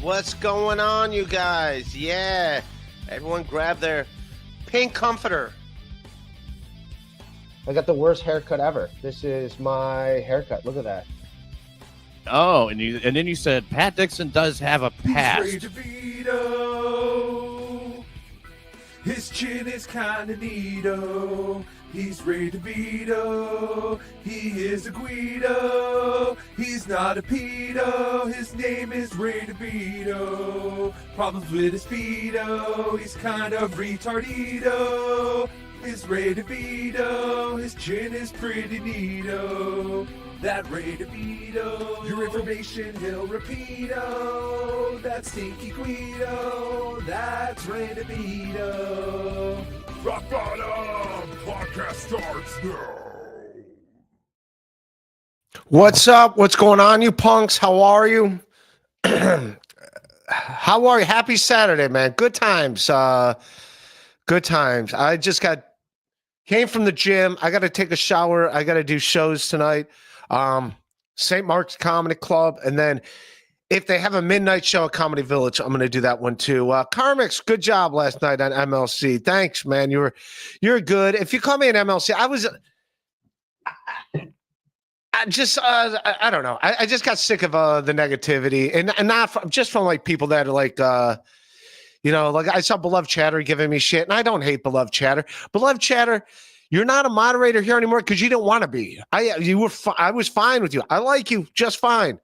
What's going on, you guys? Yeah, everyone grab their pink comforter. I got the worst haircut ever. This is my haircut. Look at that. Oh, and then you said Pat Dixon does have a past. He's DeVito. His chin is kinda neato. He's Ray DeVito. He is a Guido. He's not a pedo. His name is Ray DeVito. Problems with his pedo. He's kind of retardito. Is Ray DeVito. His chin is pretty neato. That Ray DeVito. Your information he'll repeat-o. That stinky Guido. That's Ray DeVito. Rock Bottom Podcast starts now. What's up? What's going on, you punks? How are you? How are you? Happy Saturday, man. Good times. Good times. I just came from the gym. I got to take a shower. I got to do shows tonight. St. Mark's Comedy Club, and then if they have a midnight show at Comedy Village, I'm going to do that one too. Carmix, good job last night on MLC. Thanks, man. You're good. If you call me an MLC, I don't know. I just got sick of the negativity, and not just from like people that are like, like I saw Beloved Chatter giving me shit, and I don't hate Beloved Chatter. Beloved Chatter, you're not a moderator here anymore because you didn't want to be. I was fine with you. I like you just fine.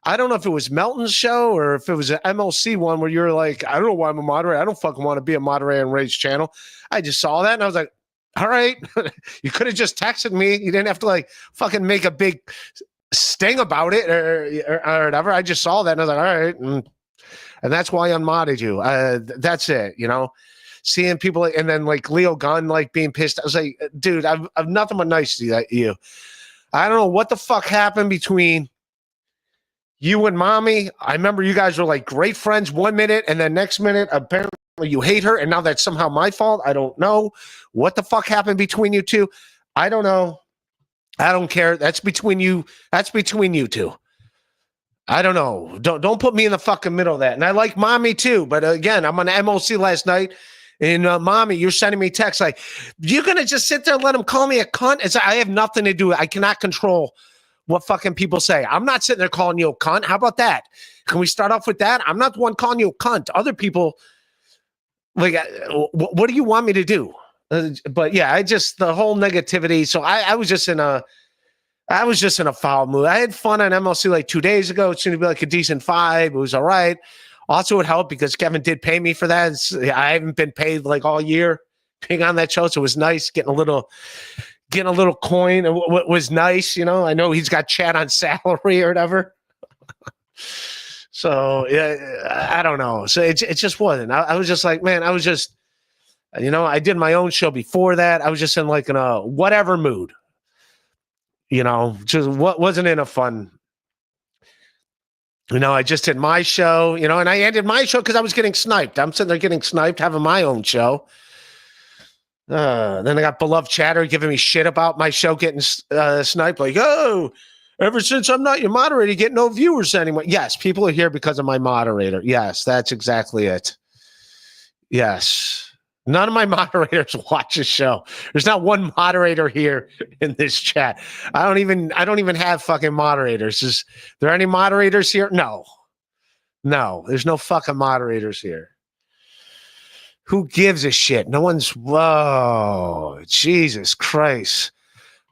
I don't know if it was Melton's show or if it was an MLC one where you're like, I don't know why I'm a moderator. I don't fucking want to be a moderator on Ray's channel. I just saw that and I was like, all right. You could have just texted me. You didn't have to like fucking make a big sting about it or whatever. I just saw that and I was like, all right. And that's why I unmodded you. That's it, seeing people and then like Leo Gunn like being pissed. I was like, dude, I've nothing but nice to you. I don't know what the fuck happened between you and mommy. I remember you guys were like great friends 1 minute, and then next minute, apparently you hate her, and now that's somehow my fault. I don't know what the fuck happened between you two. I don't know. I don't care. That's between you. That's between you two. I don't know. Don't put me in the fucking middle of that. And I like mommy too, but again, I'm on MOC last night, and mommy, you're sending me texts like, you're gonna just sit there and let him call me a cunt. It's I have nothing to do with it. I cannot control what fucking people say. I'm not sitting there calling you a cunt. How about that? Can we start off with that? I'm not the one calling you a cunt. Other people, like, what do you want me to do? But yeah, the whole negativity. So I was just in a foul mood. I had fun on MLC like 2 days ago. It seemed to be like a decent vibe. It was all right. Also, it helped because Kevin did pay me for that. I haven't been paid like all year being on that show, so it was nice getting a little coin. What was nice, I know he's got chat on salary or whatever. So yeah, I don't know. So it just wasn't. I was just like, man, I was just, I did my own show before that. I was just in like in a whatever mood, just what wasn't in a fun. I just did my show, and I ended my show because I was getting sniped. I'm sitting there getting sniped, having my own show. Then I got Beloved Chatter giving me shit about my show getting sniped. Like, oh, ever since I'm not your moderator, you get no viewers anymore. Yes, people are here because of my moderator. Yes, that's exactly it. Yes. None of my moderators watch the show. There's not one moderator here in this chat. I don't even have fucking moderators. Is there any moderators here? No, there's no fucking moderators here. Who gives a shit? No one's, whoa, Jesus Christ.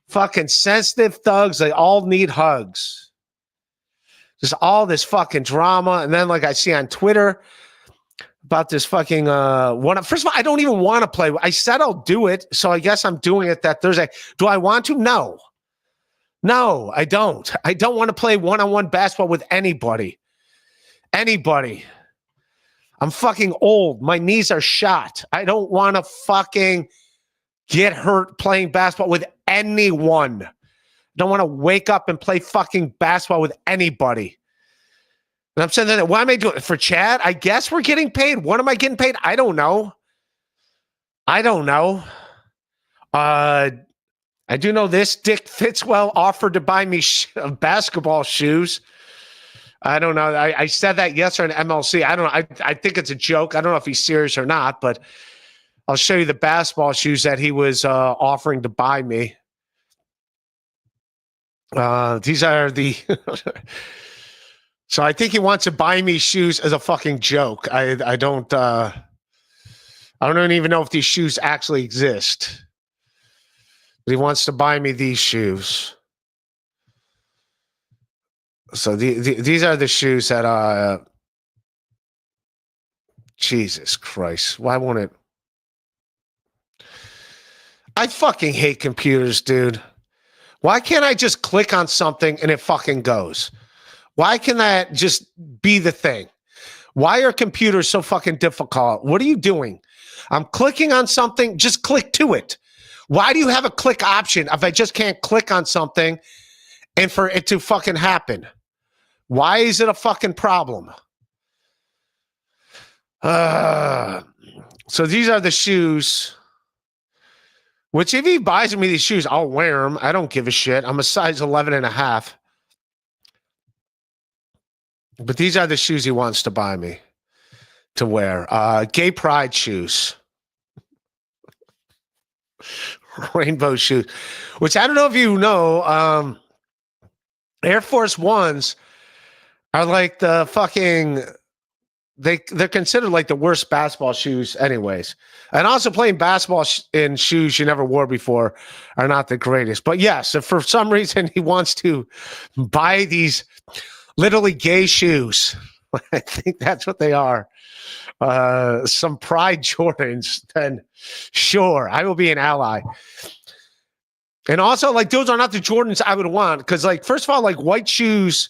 Fucking sensitive thugs, they all need hugs. Just all this fucking drama. And then like I see on Twitter about this fucking one. First of all, I don't even want to play. I said I'll do it, so I guess I'm doing it that Thursday. Do I want to? No, I don't. I don't want to play one-on-one basketball with anybody. I'm fucking old. My knees are shot. I don't want to fucking get hurt playing basketball with anyone. I don't want to wake up and play fucking basketball with anybody. And I'm saying that, why am I doing it? For Chad? I guess we're getting paid. What am I getting paid? I don't know. I do know this. Dick Fitzwell offered to buy me basketball shoes. I don't know. I said that yesterday on MLC. I don't know. I think it's a joke. I don't know if he's serious or not, but I'll show you the basketball shoes that he was offering to buy me. These are the. So I think he wants to buy me shoes as a fucking joke. I don't even know if these shoes actually exist. But he wants to buy me these shoes. So these are the shoes that Jesus Christ. Why won't it? I fucking hate computers, dude. Why can't I just click on something and it fucking goes? Why can that just be the thing? Why are computers so fucking difficult? What are you doing? I'm clicking on something, just click to it. Why do you have a click option if I just can't click on something and for it to fucking happen? Why is it a fucking problem? So these are the shoes. Which if he buys me these shoes, I'll wear them. I don't give a shit. I'm a size 11 and a half. But these are the shoes he wants to buy me to wear. Gay pride shoes. Rainbow shoes. Which I don't know if you know. Air Force Ones are like the fucking... They're considered like the worst basketball shoes anyways. And also playing basketball in shoes you never wore before are not the greatest. But yes, if for some reason he wants to buy these literally gay shoes, I think that's what they are, some Pride Jordans, then sure, I will be an ally. And also, like, those are not the Jordans I would want because, like, first of all, like, white shoes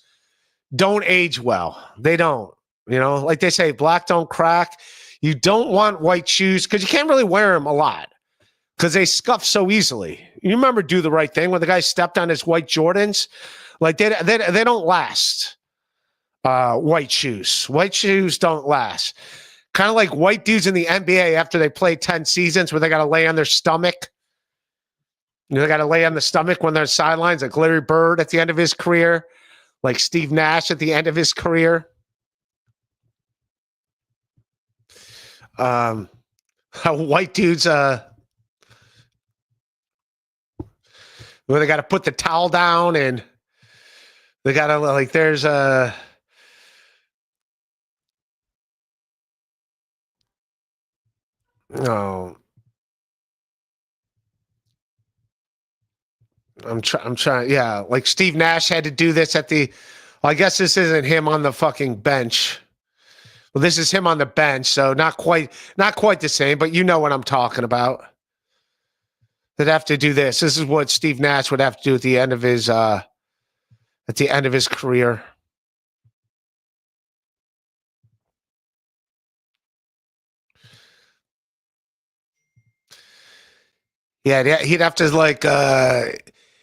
don't age well. They don't. You know, like they say, black don't crack. You don't want white shoes because you can't really wear them a lot because they scuff so easily. You remember Do the Right Thing when the guy stepped on his white Jordans? Like they don't last. White shoes. White shoes don't last. Kind of like white dudes in the NBA after they play 10 seasons where they got to lay on their stomach. You know, they got to lay on the stomach when they're sidelines, like Larry Bird at the end of his career, like Steve Nash at the end of his career. White dudes where they got to put the towel down and they got to like there's a no I'm trying yeah, like Steve Nash had to do this at the well, I guess this isn't him on the fucking bench. Well, this is him on the bench, so not quite the same, but you know what I'm talking about. They'd have to do this. This is what Steve Nash would have to do at the end of his career. Yeah, he'd have to like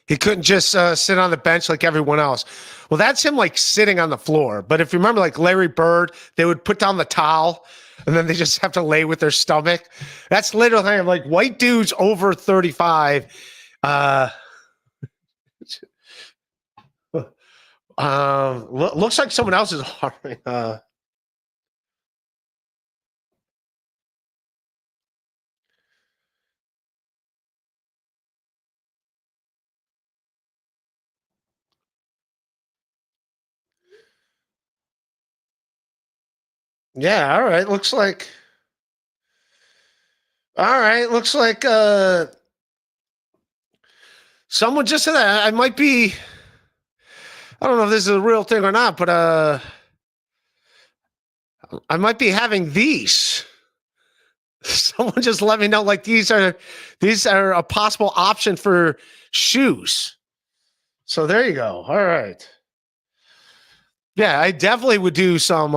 he couldn't just sit on the bench like everyone else. Well, that's him like sitting on the floor. But if you remember like Larry Bird, they would put down the towel and then they just have to lay with their stomach. That's literally like white dudes over 35. Looks like someone else is harming. Yeah, all right. Looks like someone just said that. I might be I don't know if this is a real thing or not, but I might be having these. Someone just let me know like these are a possible option for shoes. So there you go. All right. Yeah, I definitely would do some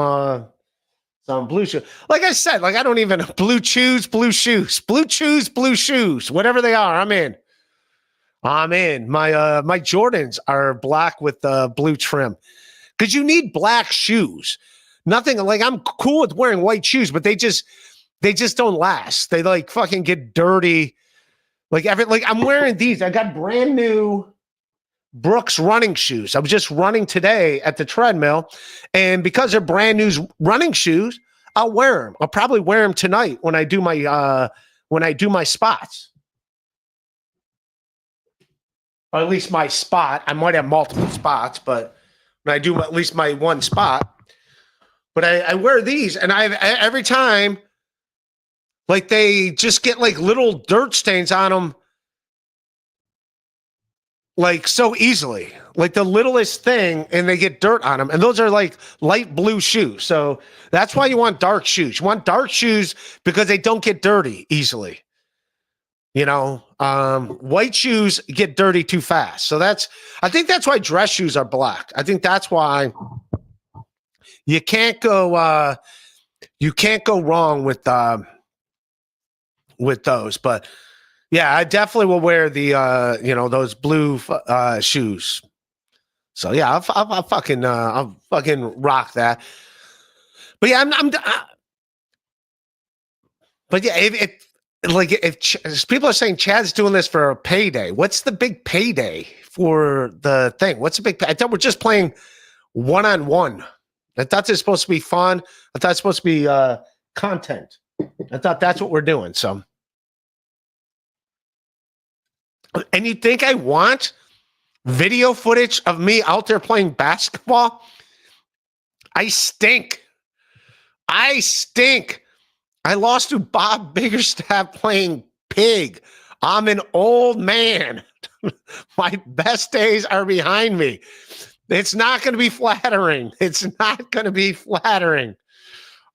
blue shoes. Like I said, like I don't even blue shoes, whatever they are. I'm in. My Jordans are black with blue trim because you need black shoes. Nothing like I'm cool with wearing white shoes, but they just don't last. They like fucking get dirty. Like I'm wearing these. I got brand new Brooks running shoes. I was just running today at the treadmill, and because they're brand new running shoes, I'll wear them. I'll probably wear them tonight when I do my spots. Or at least my spot. I might have multiple spots, but when I do at least my one spot. But I wear these, and every time, like, they just get like little dirt stains on them, like, so easily. Like the littlest thing, and they get dirt on them. And those are like light blue shoes. So that's why you want dark shoes. You want dark shoes because they don't get dirty easily. You know, white shoes get dirty too fast. So I think that's why dress shoes are black. I think that's why you can't go wrong with those. But yeah, I definitely will wear the those blue shoes. So yeah, I'll fucking rock that. But yeah, but yeah, if people are saying Chad's doing this for a payday, what's the big payday for the thing? What's the big? I thought we're just playing one-on-one. I thought this was supposed to be fun. I thought it's supposed to be content. I thought that's what we're doing. So, and you think I want video footage of me out there playing basketball? I stink. I lost to Bob Biggerstaff playing pig. I'm an old man. My best days are behind me. It's not going to be flattering.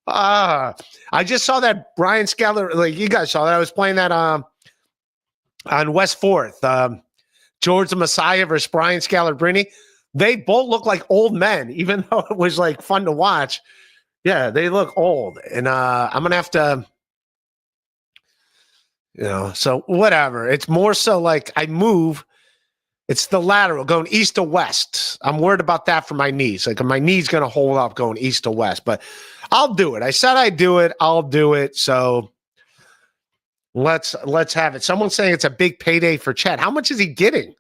I just saw that Brian Scaler, like you guys saw that. I was playing that on West 4th. George the Messiah versus Brian Scalabrine. They both look like old men, even though it was like fun to watch. Yeah, they look old. And I'm going to have to, so whatever. It's more so like I move. It's the lateral going east to west. I'm worried about that for my knees. Like my knee's going to hold up going east to west, but I'll do it. I said I'd do it. I'll do it. So let's have it. Someone's saying it's a big payday for Chad. How much is he getting?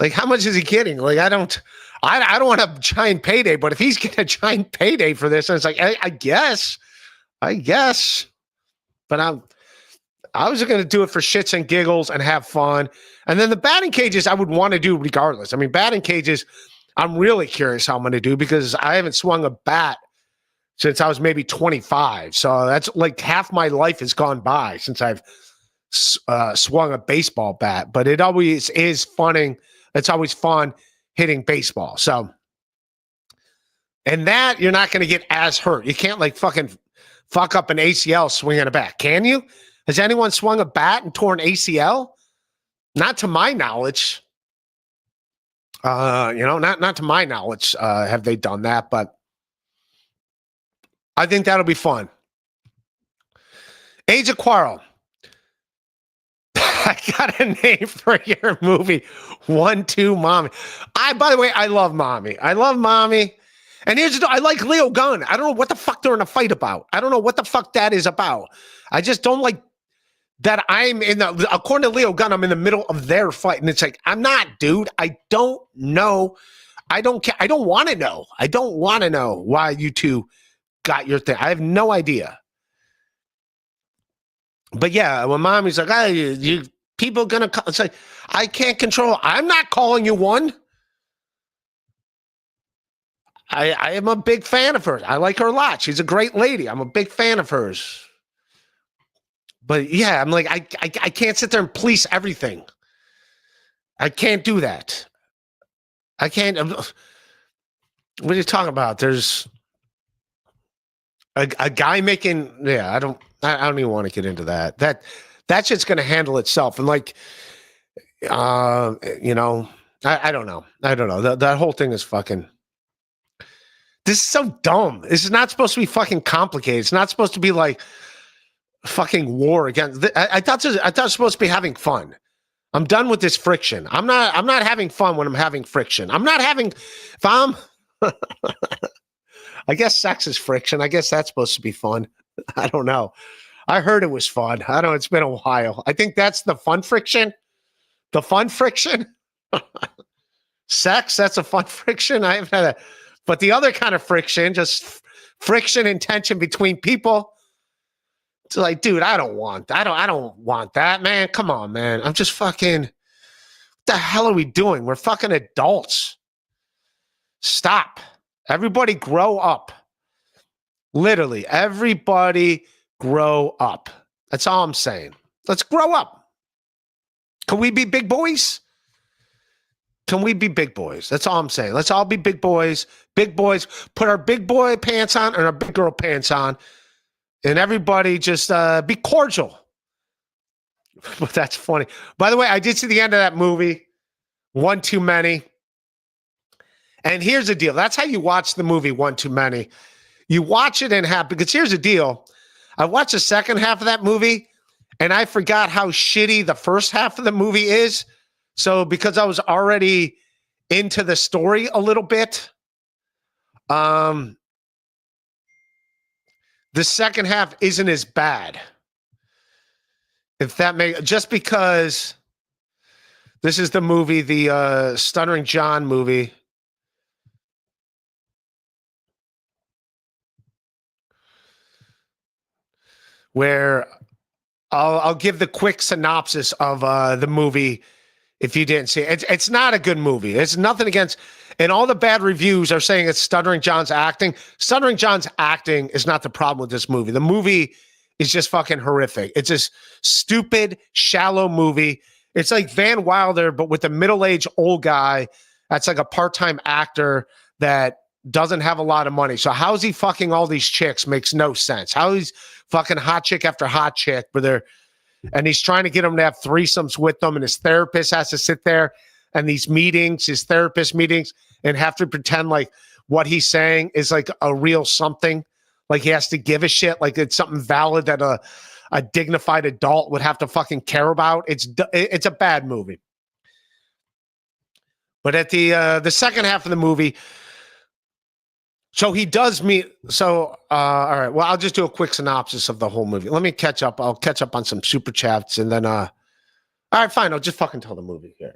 Like, how much is he getting? Like, I don't want a giant payday, but if he's getting a giant payday for this, and it's like, I guess, but I was going to do it for shits and giggles and have fun. And then the batting cages, I would want to do regardless. I mean, batting cages, I'm really curious how I'm going to do because I haven't swung a bat since I was maybe 25. So that's like half my life has gone by since I've swung a baseball bat. But it always is funning. It's always fun hitting baseball. So, and that you're not going to get as hurt. You can't like fucking fuck up an ACL swinging a bat, can you? Has anyone swung a bat and torn ACL? Not to my knowledge. Not to my knowledge have they done that, but I think that'll be fun. Age of Quarrel. I got a name for your movie, 1-2 Mommy. By the way, I love Mommy. And I like Leo Gunn. I don't know what the fuck they're in a fight about. I don't know what the fuck that is about. I just don't like that according to Leo Gunn, I'm in the middle of their fight. And it's like, I'm not, dude. I don't know. I don't care. I don't want to know. I don't want to know why you two got your thing. I have no idea. But yeah, when Mommy's like, hey, you people gonna call, it's like, I can't control. I'm not calling you one. I am a big fan of hers. I like her a lot. She's a great lady. I'm a big fan of hers. But yeah, I'm like, I can't sit there and police everything. I can't do that. I can't. What are you talking about? There's a guy making. Yeah, I don't even want to get into that. That shit's going to handle itself. And like, I don't know. That whole thing is fucking. This is so dumb. This is not supposed to be fucking complicated. It's not supposed to be like fucking war against. I thought it was supposed to be having fun. I'm done with this friction. I'm not having fun when I'm having friction. I guess sex is friction. I guess that's supposed to be fun. I don't know. I heard it was fun. I don't know. It's been a while. I think that's the fun friction. The fun friction. Sex, that's a fun friction. I have had a, but the other kind of friction, just friction and tension between people. It's like, dude, I don't want that, man. Come on, man. I'm just fucking, what the hell are we doing? We're fucking adults. Stop. Everybody grow up. Literally, everybody grow up. That's all I'm saying. Let's grow up. Can we be big boys? Can we be big boys? That's all I'm saying. Let's all be big boys. Big boys. Put our big boy pants on and our big girl pants on. And everybody just be cordial. But that's funny. By the way, I did see the end of that movie, One Too Many. And here's the deal. That's how you watch the movie, One Too Many. You watch it and have, because here's the deal. I watched the second half of that movie, and I forgot how shitty the first half of the movie is. So because I was already into the story a little bit, the second half isn't as bad. If that makes, just because this is the movie, the Stuttering John movie. Where I'll give the quick synopsis of the movie if you didn't see it. It's not a good movie. It's nothing against, and all the bad reviews are saying it's Stuttering John's acting. Stuttering John's acting is not the problem with this movie. The movie is just fucking horrific. It's this stupid, shallow movie. It's like Van Wilder, but with a middle-aged old guy that's like a part-time actor that doesn't have a lot of money. So how's he fucking all these chicks makes no sense. How he's fucking hot chick after hot chick and he's trying to get them to have threesomes with them, and his therapist has to sit there and these meetings, his therapist meetings, and have to pretend like what he's saying is like a real something. Like he has to give a shit, like it's something valid that a dignified adult would have to fucking care about. It's a bad movie. But at the second half of the movie, so he does meet. So, all right. Well, I'll just do a quick synopsis of the whole movie. Let me catch up. I'll catch up on some super chats, and then, all right, fine. I'll just fucking tell the movie here.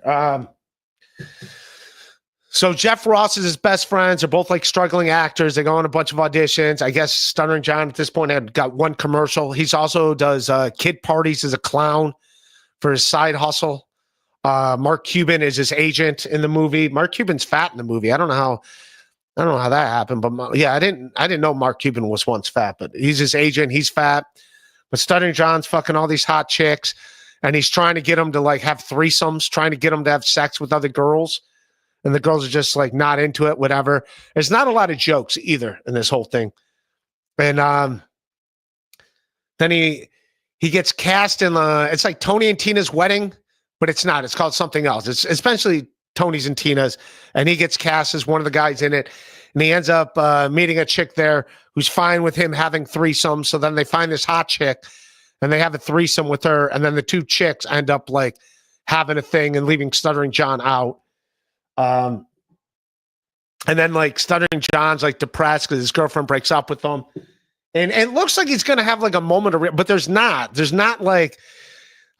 So Jeff Ross is his best friends. They're both like struggling actors. They go on a bunch of auditions. I guess Stuttering John at this point had got one commercial. He's also does kid parties as a clown for his side hustle. Mark Cuban is his agent in the movie. Mark Cuban's fat in the movie. I don't know how that happened, but yeah, I didn't know Mark Cuban was once fat, but he's his agent. He's fat, but Stuttering John's fucking all these hot chicks, and he's trying to get them to like have threesomes, trying to get them to have sex with other girls, and the girls are just like not into it. Whatever. There's not a lot of jokes either in this whole thing, and then he gets cast in it's like Tony and Tina's wedding, but it's not. It's called something else. It's essentially Tony's and Tina's, and he gets cast as one of the guys in it, and he ends up meeting a chick there who's fine with him having threesomes. So then they find this hot chick, and they have a threesome with her, and then the two chicks end up like having a thing and leaving Stuttering John out. And then like Stuttering John's like depressed because his girlfriend breaks up with him, and it looks like he's gonna have like a moment of but there's not like.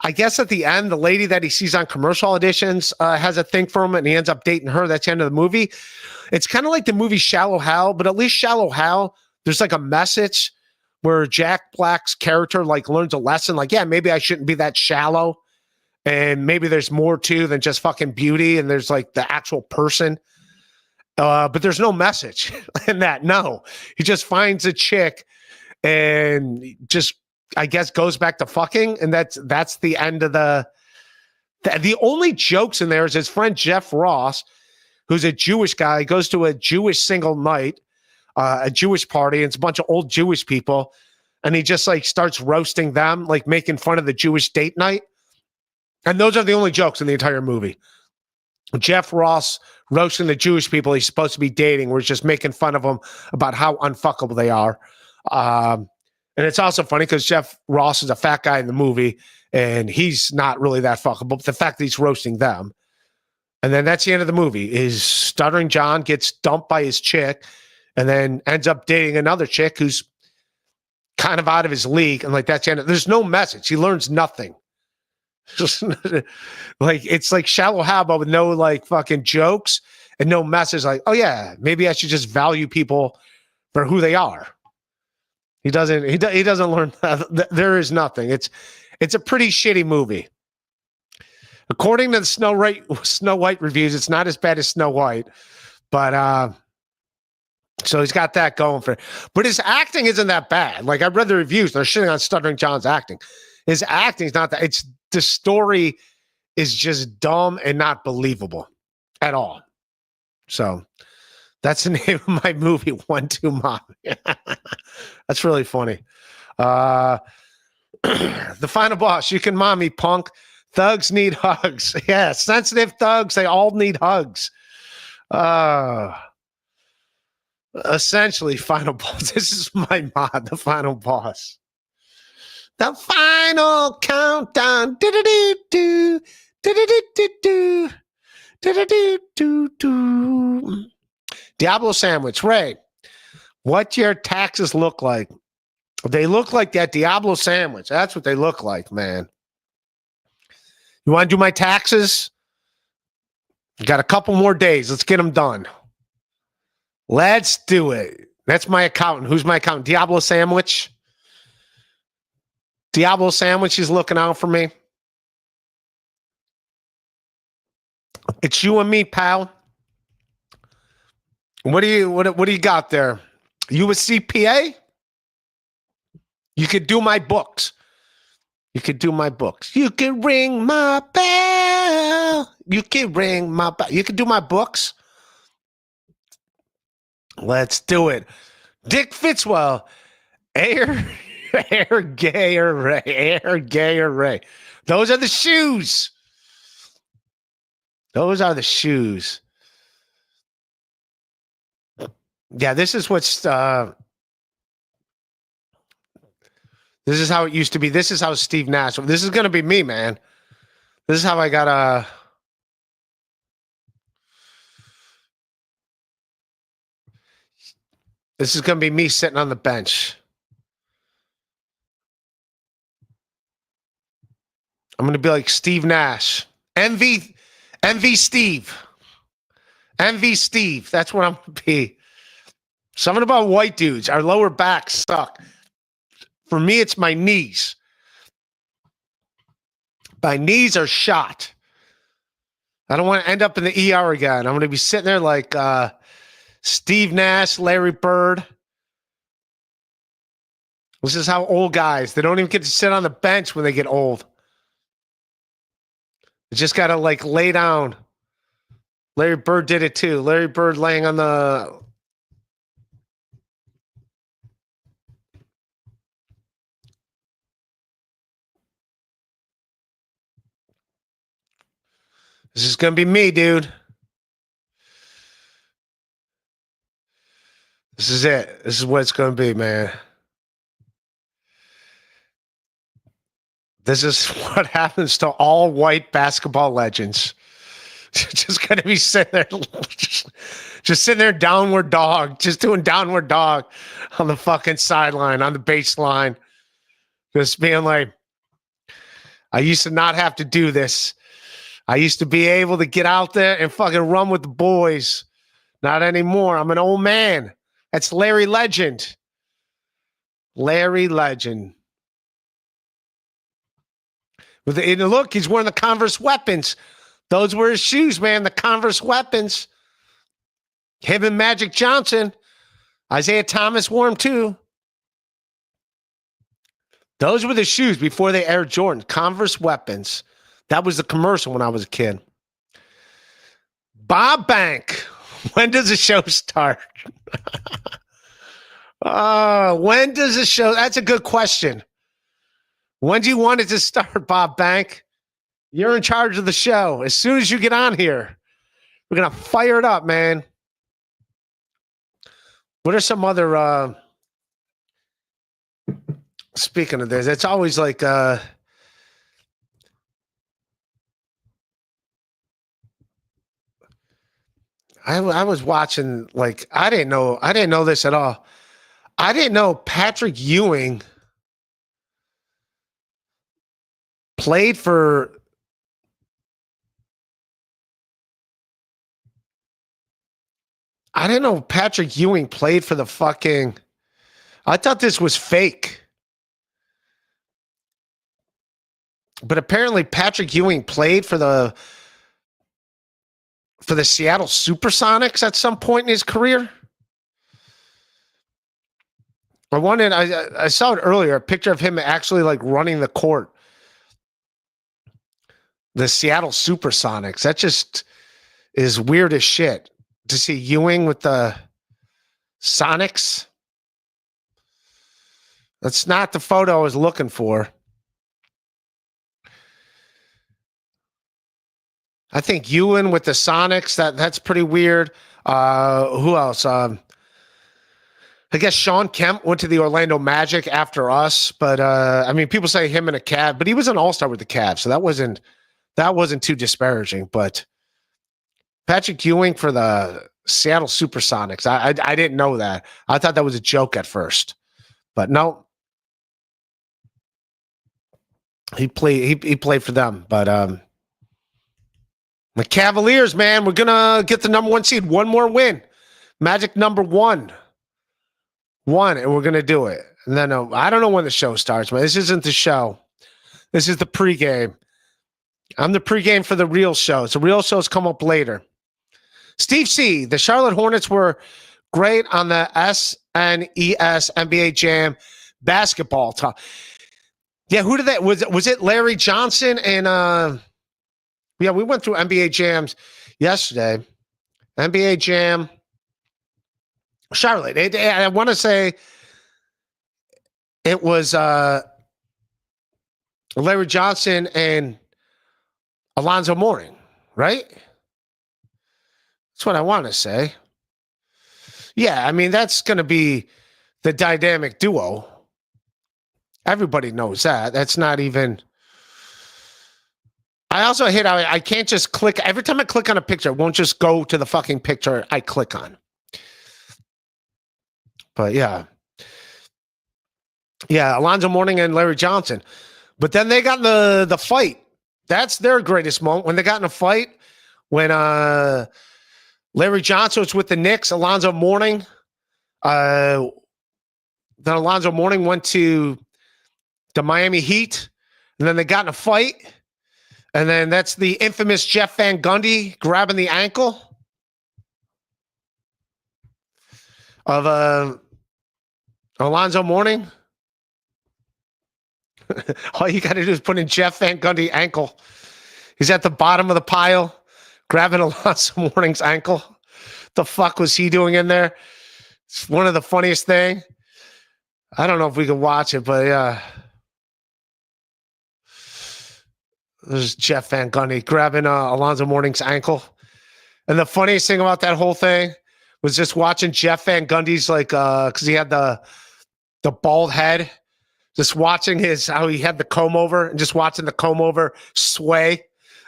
I guess at the end, the lady that he sees on commercial auditions has a thing for him, and he ends up dating her. That's the end of the movie. It's kind of like the movie Shallow Hal, but at least Shallow Hal, there's like a message where Jack Black's character like learns a lesson. Like, yeah, maybe I shouldn't be that shallow, and maybe there's more to than just fucking beauty, and there's like the actual person. But there's no message in that. No, he just finds a chick and just, I guess, goes back to fucking, and that's the end of the only jokes in there is his friend Jeff Ross, who's a Jewish guy, goes to a Jewish single night, a Jewish party, and it's a bunch of old Jewish people, and he just like starts roasting them, like making fun of the Jewish date night, and those are the only jokes in the entire movie. Jeff Ross roasting the Jewish people he's supposed to be dating, we're just making fun of them about how unfuckable they are. And it's also funny because Jeff Ross is a fat guy in the movie, and he's not really that fuckable. But the fact that he's roasting them, and then that's the end of the movie. Is Stuttering John gets dumped by his chick, and then ends up dating another chick who's kind of out of his league, and like that's the end. There's no message. He learns nothing. Like it's like Shallow Hal, but with no like fucking jokes and no message. Like, oh yeah, maybe I should just value people for who they are. He doesn't. He doesn't learn. There is nothing. It's a pretty shitty movie. According to the Snow White reviews, it's not as bad as Snow White, but so he's got that going for it. But his acting isn't that bad. Like I read the reviews, they're shitting on Stuttering John's acting. His acting's not that. It's the story is just dumb and not believable at all. So that's the name of my movie, 1-2 Mom. That's really funny. The final boss, you can mommy punk. Thugs need hugs. Yeah, sensitive thugs, they all need hugs. Essentially, final boss. This is my mod, the final boss. The final countdown. Do-do-do-do. Do-do-do-do-do. Do-do-do-do-do. Diablo sandwich. Ray, what your taxes look like? They look like that Diablo sandwich. That's what they look like, man. You want to do my taxes? Got a couple more days. Let's get them done. Let's do it. That's my accountant. Who's my accountant? Diablo Sandwich. Diablo Sandwich is looking out for me. It's you and me, pal. What do you got there? You a CPA? You could do my books. You could do my books. You can ring my bell. You can ring my bell. You can do my books. Let's do it. Dick Fitzwell. Air gay or Ray. Air gay or Ray. Those are the shoes. Those are the shoes. Yeah, this is what's this is how it used to be. This is how Steve Nash. This is gonna be me, man. This is how I gotta. This is gonna be me sitting on the bench. I'm gonna be like Steve Nash. MV Steve. MV Steve. That's what I'm gonna be. Something about white dudes. Our lower backs suck. For me, it's my knees. My knees are shot. I don't want to end up in the ER again. I'm going to be sitting there like Steve Nash, Larry Bird. This is how old guys, they don't even get to sit on the bench when they get old. They just got to like lay down. Larry Bird did it too. Larry Bird laying on the... This is going to be me, dude. This is it. This is what it's going to be, man. This is what happens to all white basketball legends. Just going to be sitting there, just sitting there downward dog, just doing downward dog on the fucking sideline, on the baseline. Just being like, I used to not have to do this. I used to be able to get out there and fucking run with the boys. Not anymore. I'm an old man. That's Larry Legend. Larry Legend. And look, he's wearing the Converse weapons. Those were his shoes, man. The Converse weapons. Him and Magic Johnson. Isaiah Thomas wore them too. Those were the shoes before they Air Jordan. Converse weapons. That was the commercial when I was a kid. Bob Bank. When does the show start? When does the show? That's a good question. When do you want it to start, Bob Bank? You're in charge of the show. As soon as you get on here, we're going to fire it up, man. What are some other... Speaking of this, it's always like... I was watching, like, I didn't know this at all. I didn't know Patrick Ewing played for I didn't know Patrick Ewing played for the fucking. I thought this was fake. But apparently Patrick Ewing played for the Seattle Supersonics at some point in his career. I saw it earlier, a picture of him actually like running the court. The Seattle Supersonics. That just is weird as shit. To see Ewing with the Sonics. That's not the photo I was looking for. I think Ewing with the Sonics, that's pretty weird. Who else? I guess Sean Kemp went to the Orlando Magic after us, but I mean, people say him and a Cav, but he was an all-star with the Cavs, so that wasn't too disparaging. But Patrick Ewing for the Seattle Supersonics, I didn't know that. I thought that was a joke at first, but no, he played for them. But the Cavaliers, man, we're gonna get the number 1 seed. One more win, Magic number one, and we're gonna do it. And then I don't know when the show starts, man. This isn't the show. This is the pregame. I'm the pregame for the real show. So real shows come up later. Steve C. The Charlotte Hornets were great on the SNES NBA Jam basketball talk. Yeah, who did that? Was it Larry Johnson and yeah, we went through NBA Jams yesterday. NBA Jam Charlotte. I want to say it was Larry Johnson and Alonzo Mourning, right? That's what I want to say. Yeah, I mean, that's going to be the dynamic duo. Everybody knows that. That's not even... I also hate how I can't just click. Every time I click on a picture, it won't just go to the fucking picture I click on. But yeah. Yeah, Alonzo Mourning and Larry Johnson. But then they got in the fight. That's their greatest moment. When they got in a fight, when Larry Johnson was with the Knicks, Alonzo Mourning. Then Alonzo Mourning went to the Miami Heat. And then they got in a fight. And then that's the infamous Jeff Van Gundy grabbing the ankle of Alonzo Mourning. All you got to do is put in Jeff Van Gundy ankle. He's at the bottom of the pile, grabbing Alonzo Mourning's ankle. The fuck was he doing in there? It's one of the funniest thing. I don't know if we can watch it, but yeah. There's Jeff Van Gundy grabbing Alonzo Mourning's ankle. And the funniest thing about that whole thing was just watching Jeff Van Gundy's because he had the bald head, just watching how he had the comb over and just watching the comb over sway.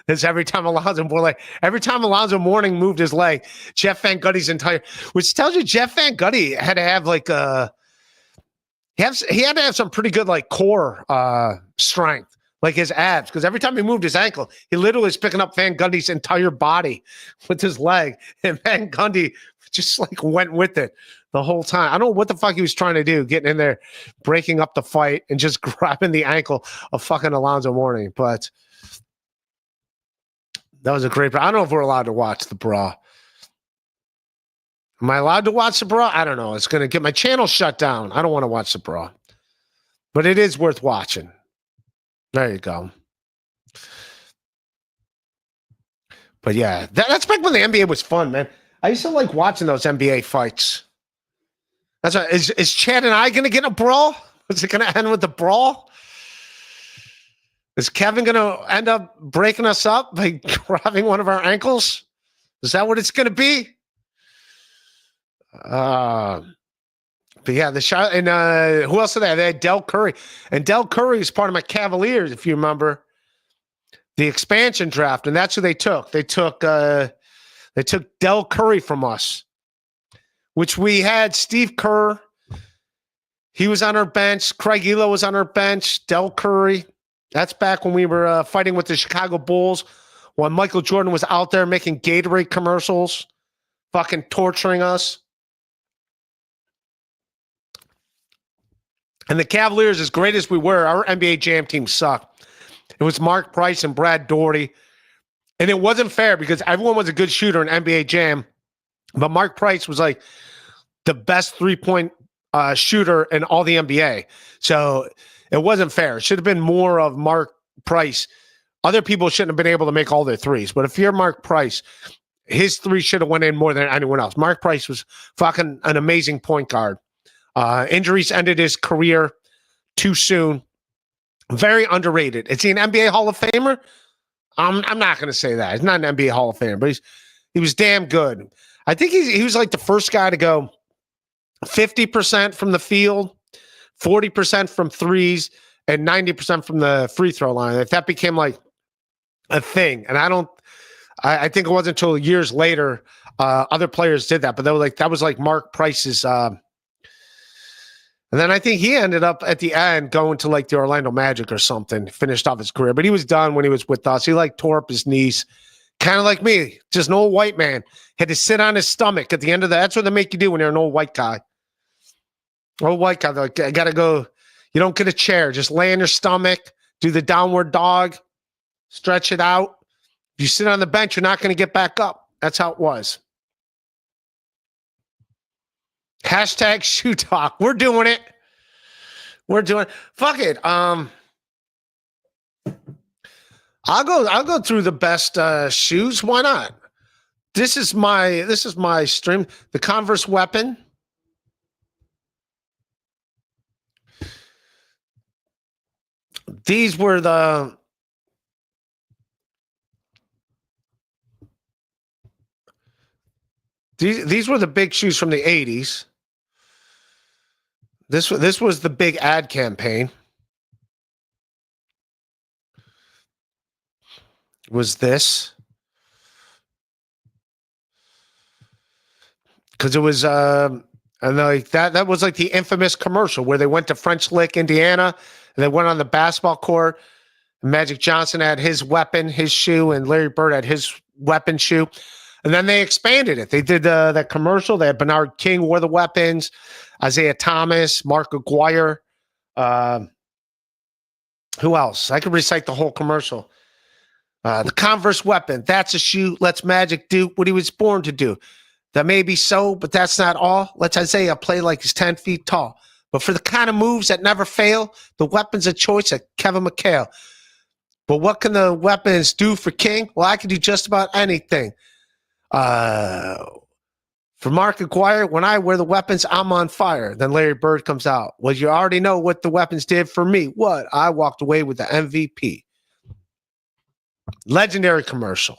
Is every time Alonzo Mourning moved his leg, Jeff Van Gundy's which tells you Jeff Van Gundy had to have he had to have some pretty good core strength. Like his abs, because every time he moved his ankle, he literally was picking up Van Gundy's entire body with his leg, and Van Gundy just went with it the whole time. I don't know what the fuck he was trying to do, getting in there, breaking up the fight, and just grabbing the ankle of fucking Alonzo Mourning. But that was a great. I don't know if we're allowed to watch the brawl. Am I allowed to watch the brawl? I don't know. It's going to get my channel shut down. I don't want to watch the brawl, but it is worth watching. There you go. But yeah, that's back when the NBA was fun, man. I used to like watching those NBA fights. That's right. Is Chad and I going to get in a brawl? Is it going to end with a brawl? Is Kevin going to end up breaking us up by grabbing one of our ankles? Is that what it's going to be? But yeah, the shot and who else did they have? They had Del Curry, and Del Curry is part of my Cavaliers, if you remember the expansion draft, and that's who they took. They took Del Curry from us, which we had Steve Kerr. He was on our bench. Craig Elo was on our bench. Del Curry. That's back when we were fighting with the Chicago Bulls when Michael Jordan was out there making Gatorade commercials fucking torturing us. And the Cavaliers, as great as we were, our NBA Jam team sucked. It was Mark Price and Brad Daugherty. And it wasn't fair because everyone was a good shooter in NBA Jam. But Mark Price was like the best three-point shooter in all the NBA. So it wasn't fair. It should have been more of Mark Price. Other people shouldn't have been able to make all their threes. But if you're Mark Price, his three should have went in more than anyone else. Mark Price was fucking an amazing point guard. Injuries ended his career too soon. Very underrated. Is he an NBA Hall of Famer? I'm not going to say that. He's not an NBA Hall of Famer, but he was damn good. I think he was like the first guy to go 50% from the field, 40% from threes, and 90% from the free throw line. If that became like a thing, and I think it wasn't until years later other players did that, but that was like Mark Price's. And then I think he ended up at the end going to like the Orlando Magic or something, finished off his career. But he was done when he was with us. He like tore up his knees, kind of like me, just an old white man. Had to sit on his stomach at the end of that. That's what they make you do when you're an old white guy. Old white guy, like, I got to go. You don't get a chair. Just lay on your stomach, do the downward dog, stretch it out. If you sit on the bench, you're not going to get back up. That's how it was. Hashtag shoe talk. We're doing it. Fuck it. I'll go through the best shoes. Why not? This is my stream. The Converse Weapon. These were the these were the big shoes from the 80s. This was the big ad campaign. Was this? Because it was and like that was like the infamous commercial where they went to French Lick, Indiana, and they went on the basketball court. Magic Johnson had his weapon, his shoe, and Larry Bird had his weapon shoe. And then they expanded it. They did that commercial. They had Bernard King wore the weapons, Isaiah Thomas, Mark Aguirre. Who else? I could recite the whole commercial. The Converse Weapon. That's a shoe. Let's Magic do what he was born to do. That may be so, but that's not all. Let's Isaiah play like he's 10 feet tall. But for the kind of moves that never fail, the weapons of choice are Kevin McHale. But what can the weapons do for King? Well, I can do just about anything. For Mark Aguirre, when I wear the weapons, I'm on fire. Then Larry Bird comes out. Well, you already know what the weapons did for me. What? I walked away with the MVP. Legendary commercial.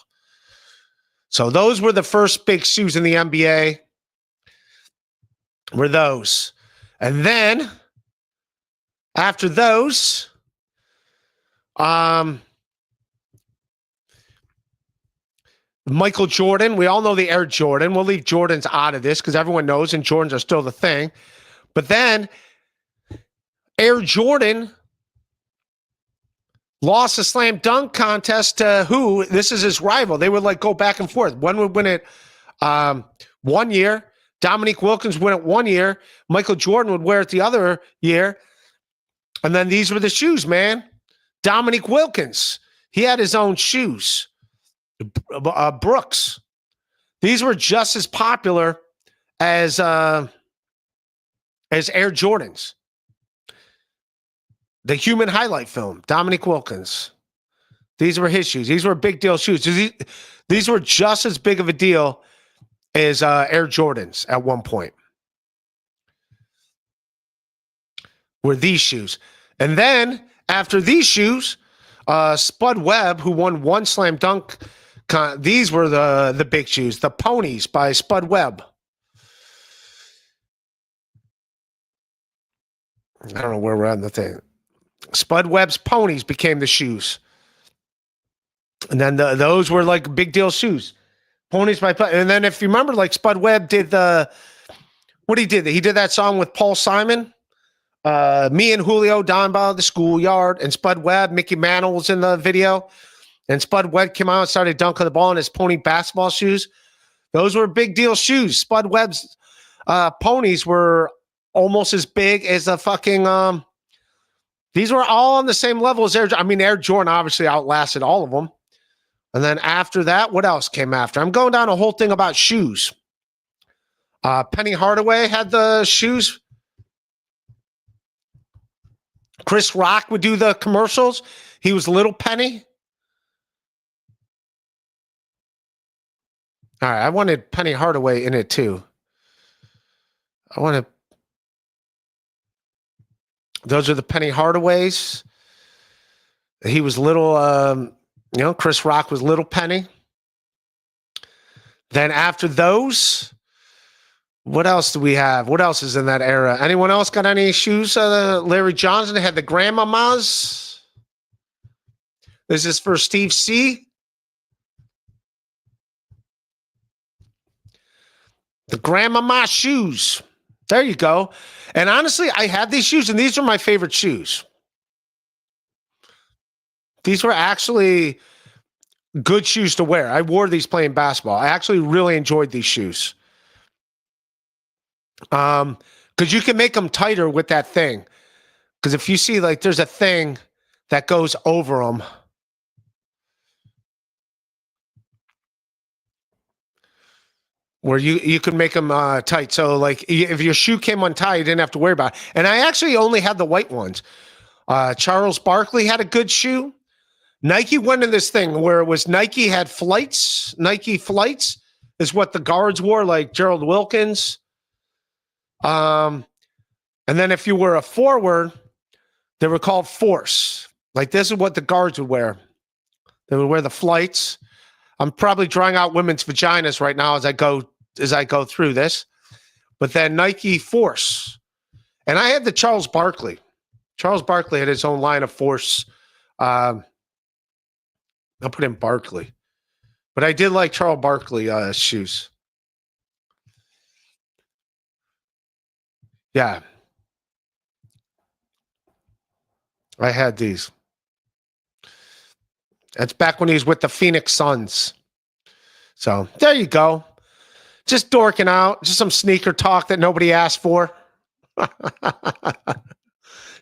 So those were the first big shoes in the NBA. Were those. And then after those, Michael Jordan. We all know the Air Jordan. We'll leave Jordans out of this because everyone knows, and Jordans are still the thing. But then Air Jordan lost a slam dunk contest to who? This is his rival. They would like go back and forth. One would win it 1 year. Dominique Wilkins win it 1 year. Michael Jordan would wear it the other year. And then these were the shoes, man. Dominique Wilkins. He had his own shoes. Brooks. These were just as popular as Air Jordans. The Human Highlight film, Dominique Wilkins. These were his shoes. These were big deal shoes. These were just as big of a deal as Air Jordans at one point. Were these shoes. And then after these shoes, Spud Webb, who won one slam dunk, these were the big shoes, the Ponies by Spud Webb. I don't know where we're at in the thing. Spud Webb's Ponies became the shoes. And then those were like big deal shoes. Ponies by and then if you remember, like Spud Webb did he did that song with Paul Simon. Me and Julio down by the schoolyard, and Spud Webb, Mickey Mantle was in the video. And Spud Webb came out and started dunking the ball in his Pony basketball shoes. Those were big deal shoes. Spud Webb's ponies were almost as big as the fucking. These were all on the same level as Air. I mean, Air Jordan obviously outlasted all of them. And then after that, what else came after? I'm going down a whole thing about shoes. Penny Hardaway had the shoes. Chris Rock would do the commercials. He was Little Penny. All right, I wanted Penny Hardaway in it too. Those are the Penny Hardaways. He was little, Chris Rock was Little Penny. Then after those, what else do we have? What else is in that era? Anyone else got any shoes? Larry Johnson had the Grandmamas. This is for Steve C. The Grandmama shoes. There you go. And honestly, I had these shoes, and these are my favorite shoes. These were actually good shoes to wear. I wore these playing basketball. I actually really enjoyed these shoes. Because you can make them tighter with that thing. Because if you see, like, there's a thing that goes over them. Where you could make them tight. So, like, if your shoe came untied, you didn't have to worry about it. And I actually only had the white ones. Charles Barkley had a good shoe. Nike went in this thing where it was Nike had flights. Nike flights is what the guards wore, like Gerald Wilkins. And then if you were a forward, they were called force. Like, this is what the guards would wear. They would wear the flights. I'm probably drawing out women's vaginas right now as I go through this. But then Nike Force. And I had the Charles Barkley. Charles Barkley had his own line of Force. I'll put in Barkley. But I did like Charles Barkley shoes. Yeah. I had these. That's back when he was with the Phoenix Suns. So there you go. Just dorking out. Just some sneaker talk that nobody asked for.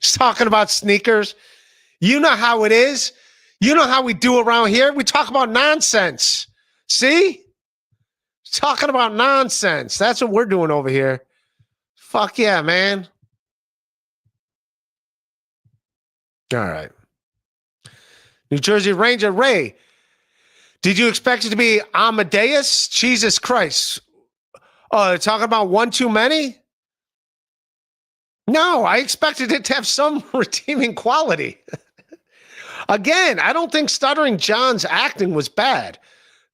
Just talking about sneakers. You know how it is. You know how we do around here. We talk about nonsense. See? Talking about nonsense. That's what we're doing over here. Fuck yeah, man. All right. New Jersey Ranger Ray. Did you expect it to be Amadeus? Jesus Christ. Oh, talking about one too many? No, I expected it to have some redeeming quality. Again, I don't think Stuttering John's acting was bad.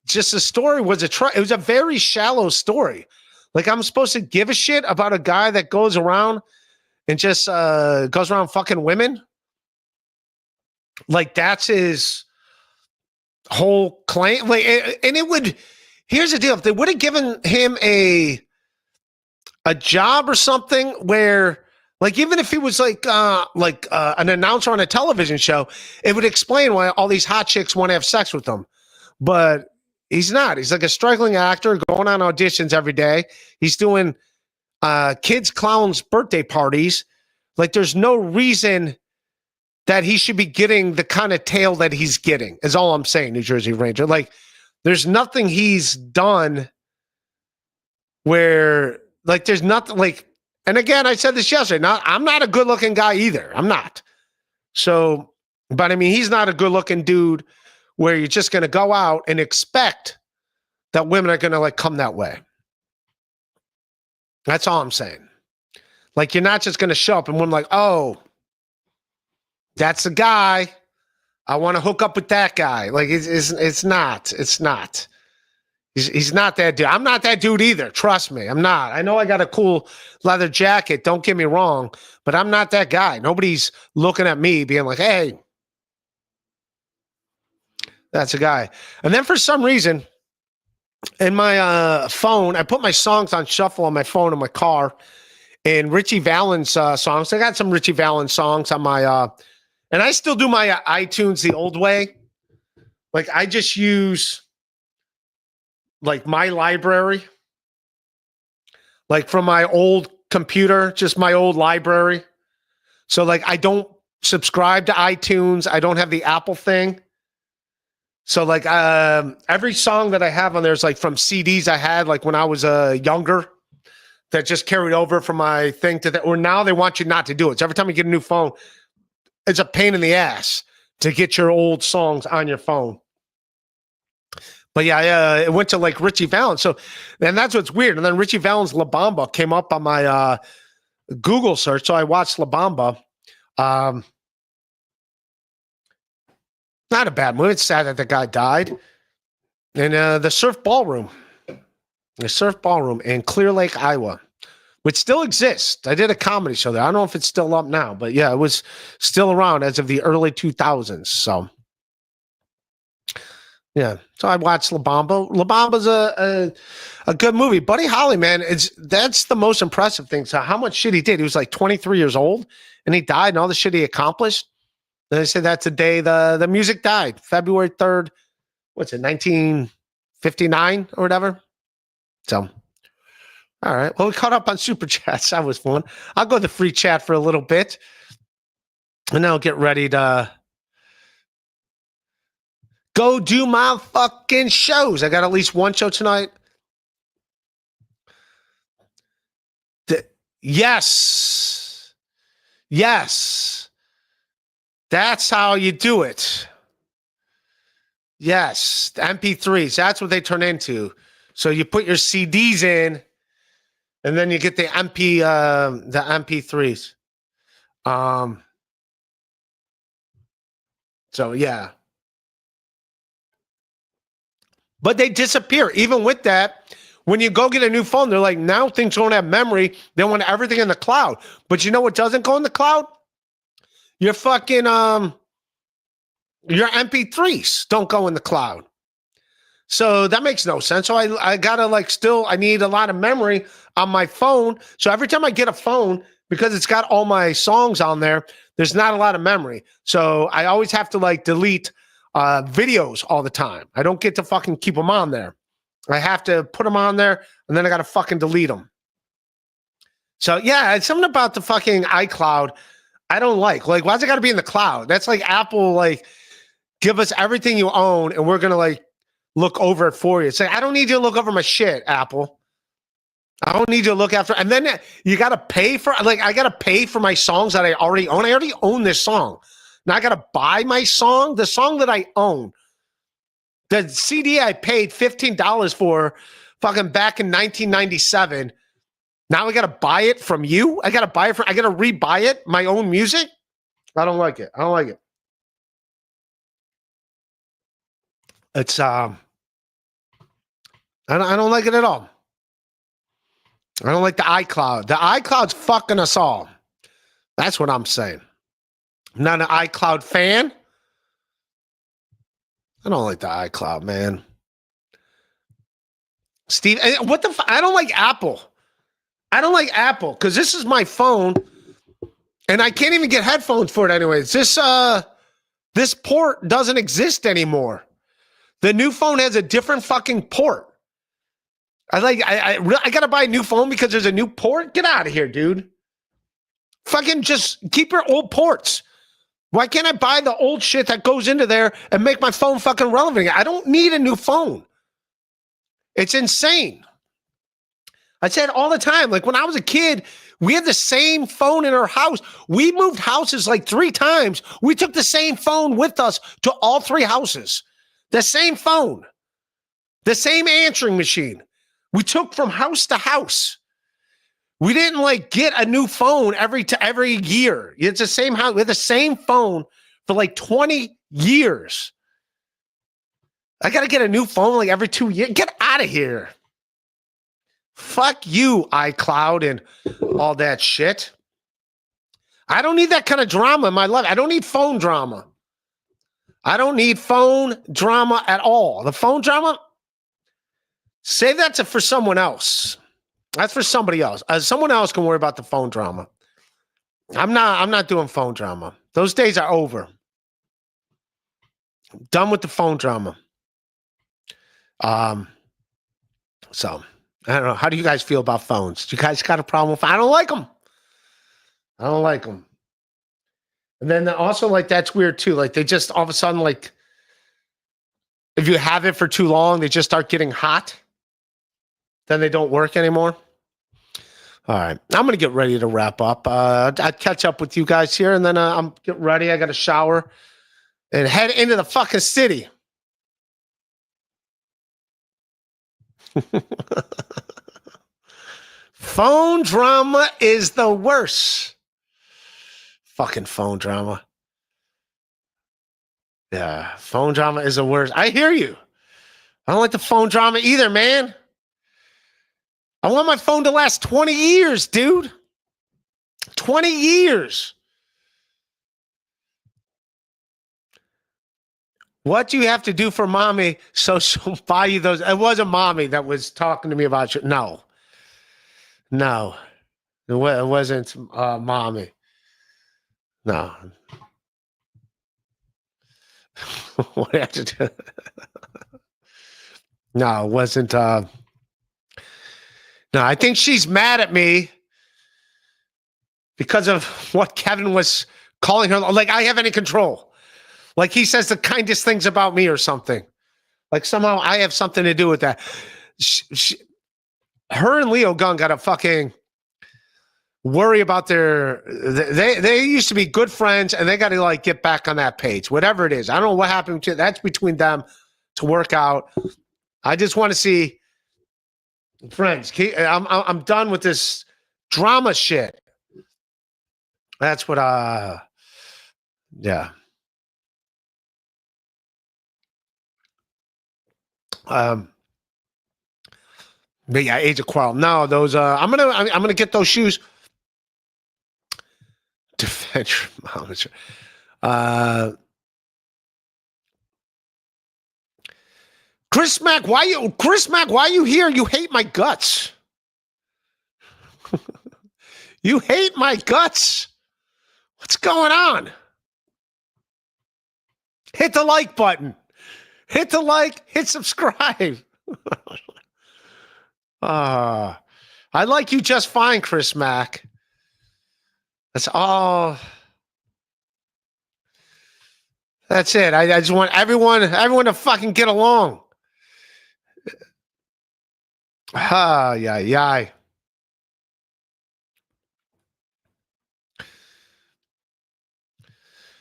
Just the story was it was a very shallow story. Like, I'm supposed to give a shit about a guy that goes around and just goes around fucking women? Like, that's his whole claim. Like, and it would. Here's the deal: if they would have given him a job or something where, like, even if he was like an announcer on a television show, it would explain why all these hot chicks want to have sex with him. But he's not. He's like a struggling actor going on auditions every day. He's doing kids' clowns' birthday parties. Like, there's no reason that he should be getting the kind of tail that he's getting, is all I'm saying, New Jersey Ranger. Like, there's nothing he's done where, like, there's nothing, like, and again, I said this yesterday, I'm not a good-looking guy either. I'm not. So, but I mean, he's not a good-looking dude where you're just going to go out and expect that women are going to, like, come that way. That's all I'm saying. Like, you're not just going to show up and women like, oh, that's the guy. I want to hook up with that guy. Like, it's not. It's not. He's not that dude. I'm not that dude either. Trust me. I'm not. I know I got a cool leather jacket. Don't get me wrong. But I'm not that guy. Nobody's looking at me being like, hey, that's a guy. And then for some reason, in my phone, I put my songs on shuffle on my phone in my car. And Richie Valens songs. I got some Richie Valens songs on my... and I still do my iTunes the old way. Like, I just use like my library, like from my old computer, just my old library. So like I don't subscribe to iTunes. I don't have the Apple thing. So like every song that I have on there is like from CDs I had like when I was younger that just carried over from my thing to or now they want you not to do it. So every time you get a new phone, it's a pain in the ass to get your old songs on your phone. But yeah, it went to like Richie Valens. So, and that's what's weird. And then Richie Valens' La Bamba came up on my Google search. So I watched La Bamba. Not a bad movie. It's sad that the guy died. And the Surf Ballroom in Clear Lake, Iowa, which still exists. I did a comedy show there. I don't know if it's still up now, but yeah, it was still around as of the early 2000s. So, yeah. So I watched La Bamba. La Bamba's a good movie. Buddy Holly, man, that's the most impressive thing. So how much shit he did. He was like 23 years old, and he died, and all the shit he accomplished. And they said that's the day the music died, February 3rd. What's it, 1959 or whatever? So, all right. Well, we caught up on Super Chats. That was fun. I'll go to the free chat for a little bit. And then I'll get ready to go do my fucking shows. I got at least one show tonight. Yes. Yes. That's how you do it. Yes. The MP3s. That's what they turn into. So you put your CDs in, and then you get the MP3s. So yeah. But they disappear. Even with that, when you go get a new phone, they're like, now things don't have memory. They want everything in the cloud. But you know what doesn't go in the cloud? Your fucking your MP3s don't go in the cloud. So that makes no sense. So I gotta I need a lot of memory on my phone. So every time I get a phone, because it's got all my songs on there, there's not a lot of memory. So I always have to delete videos all the time. I don't get to fucking keep them on there. I have to put them on there, and then I gotta fucking delete them. So yeah, it's something about the fucking iCloud I don't like. Why's it gotta be in the cloud? That's like Apple, give us everything you own, and we're gonna look over it for you. It's like, I don't need you to look over my shit, Apple. I don't need you to look after. And then you got to pay for, I got to pay for my songs that I already own. I already own this song. Now I got to buy my song, the song that I own. The CD I paid $15 for fucking back in 1997. Now I got to buy it from you. I got to rebuy it, my own music. I don't like it. I don't like it. It's, I don't like it at all. I don't like the iCloud. The iCloud's fucking us all. That's what I'm saying. I'm not an iCloud fan. I don't like the iCloud, man. Steve, what the I don't like Apple. I don't like Apple because this is my phone and I can't even get headphones for it anyways. This port doesn't exist anymore. The new phone has a different fucking port. I got to buy a new phone because there's a new port? Get out of here, dude. Fucking just keep your old ports. Why can't I buy the old shit that goes into there and make my phone fucking relevant? I don't need a new phone. It's insane. I say it all the time. When I was a kid, we had the same phone in our house. We moved houses 3 times. We took the same phone with us to all 3 houses. The same phone. The same answering machine. We took from house to house. We didn't get a new phone every year. It's the same house. We had the same phone for 20 years. I got to get a new phone every 2 years. Get out of here. Fuck you, iCloud and all that shit. I don't need that kind of drama in my life. I don't need phone drama. I don't need phone drama at all. The phone drama, save that for someone else. That's for somebody else. Someone else can worry about the phone drama. I'm not doing phone drama. Those days are over. I'm done with the phone drama. So I don't know. How do you guys feel about phones? Do you guys got a problem with? I don't like them. I don't like them. And then also, like, that's weird too. Like, they just all of a sudden, like, if you have it for too long, they just start getting hot. Then they don't work anymore. All right. I'm going to get ready to wrap up. I'll catch up with you guys here, and then I'm getting ready. I got to shower and head into the fucking city. Phone drama is the worst. Fucking phone drama. Yeah, phone drama is the worst. I hear you. I don't like the phone drama either, man. I want my phone to last 20 years, dude. 20 years. What do you have to do for mommy so she'll buy you those? It wasn't mommy that was talking to me about you. No. It wasn't mommy. No. What do I have to do? No, it wasn't. No, I think she's mad at me because of what Kevin was calling her. Like, I have any control. Like, he says the kindest things about me or something. Like, somehow I have something to do with that. Her and Leo Gunn got to fucking worry about they used to be good friends, and they got to, like, get back on that page, whatever it is. I don't know what happened to that's between them to work out. I just want to see friends. I'm done with this drama shit. That's what yeah. But yeah, Age of Quarrel. No, those I'm gonna get those shoes. Defend your mom. Chris Mack, why you here? You hate my guts. You hate my guts. What's going on? Hit the like button. Hit the like, hit subscribe. I like you just fine, Chris Mack. That's all. That's it. I just want everyone to fucking get along. Yeah.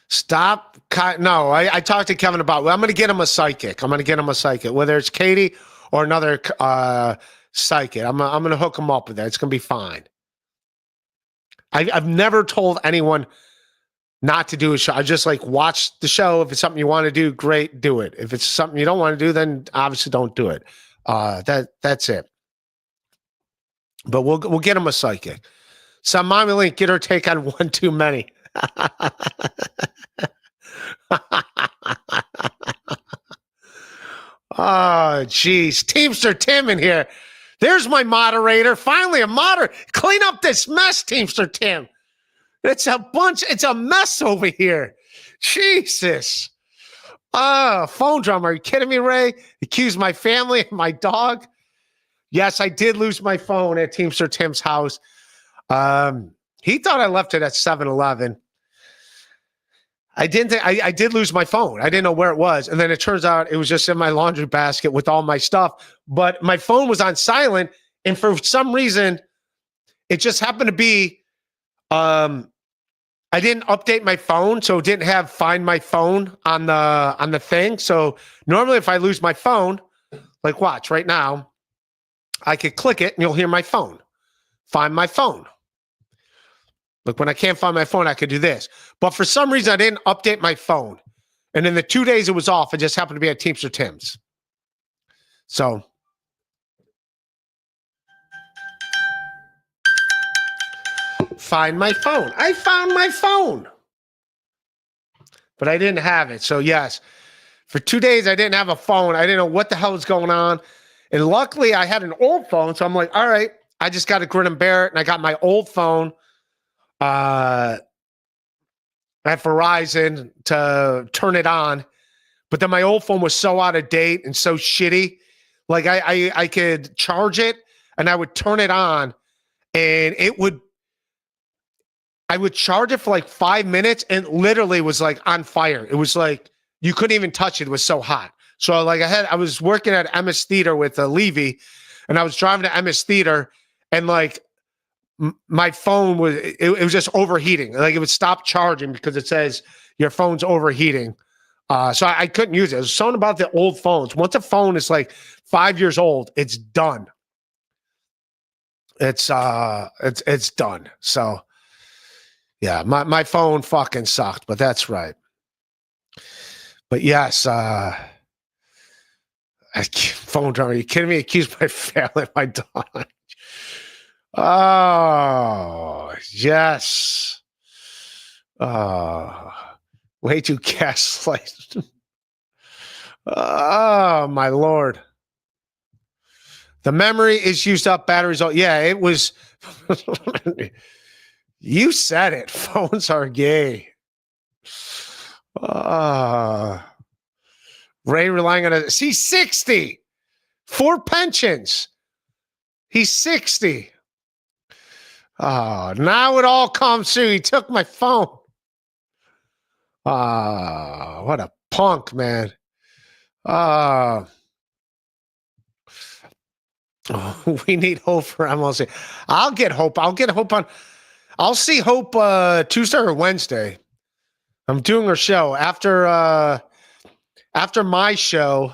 Stop. No, I talked to Kevin about, I'm going to get him a psychic. Whether it's Katie or another psychic. I'm going to hook him up with that. It's going to be fine. I've never told anyone not to do a show. I just like watch the show. If it's something you want to do, great, do it. If it's something you don't want to do, then obviously don't do it. That's it. But we'll get him a psychic. So Mommy Link, get her take on One Too Many. Oh, geez. Teamster Tim in here. There's my moderator. Finally, a moderator. Clean up this mess, Teamster Tim. It's a mess over here. Jesus. Phone drama. Are you kidding me, Ray? Accuse my family and my dog. Yes, I did lose my phone at Teamster Tim's house. He thought I left it at 7-Eleven. I did lose my phone. I didn't know where it was. And then it turns out it was just in my laundry basket with all my stuff. But my phone was on silent. And for some reason, it just happened to be, I didn't update my phone. So it didn't have Find My Phone on the thing. So normally if I lose my phone, like watch right now, I could click it and you'll hear my phone. Find my phone. Look, when I can't find my phone, I could do this. But for some reason, I didn't update my phone. And in the 2 days it was off, it just happened to be at Teamster Tim's. So. Find my phone. I found my phone. But I didn't have it. So yes, for 2 days, I didn't have a phone. I didn't know what the hell was going on. And luckily, I had an old phone. So I'm like, all right, I just got to grin and bear it. And I got my old phone. At Verizon to turn it on, but then my old phone was so out of date and so shitty. Like I could charge it and I would turn it on and I would charge it for like 5 minutes and literally was like on fire. It was like you couldn't even touch it. It was so hot. So like I was working at MS Theater with Levy, and I was driving to MS Theater, and like my phone it was just overheating. Like it would stop charging because it says your phone's overheating. So I couldn't use it. There's something about the old phones. Once a phone is like 5 years old, it's done. It's done. So yeah, my phone fucking sucked, but that's right. But yes, phone drama. Are you kidding me? Accused by failing my dog. Oh, yes. Way too gaslight. Oh, my Lord. The memory is used up, batteries. Yeah, it was. You said it. Phones are gay. Ray relying on it. He's 60. 4 pensions. He's 60. Oh, now it all comes through. He took my phone. What a punk, man. We need Hope for MLC. I'll get Hope. I'll see Hope Tuesday or Wednesday. I'm doing her show after my show.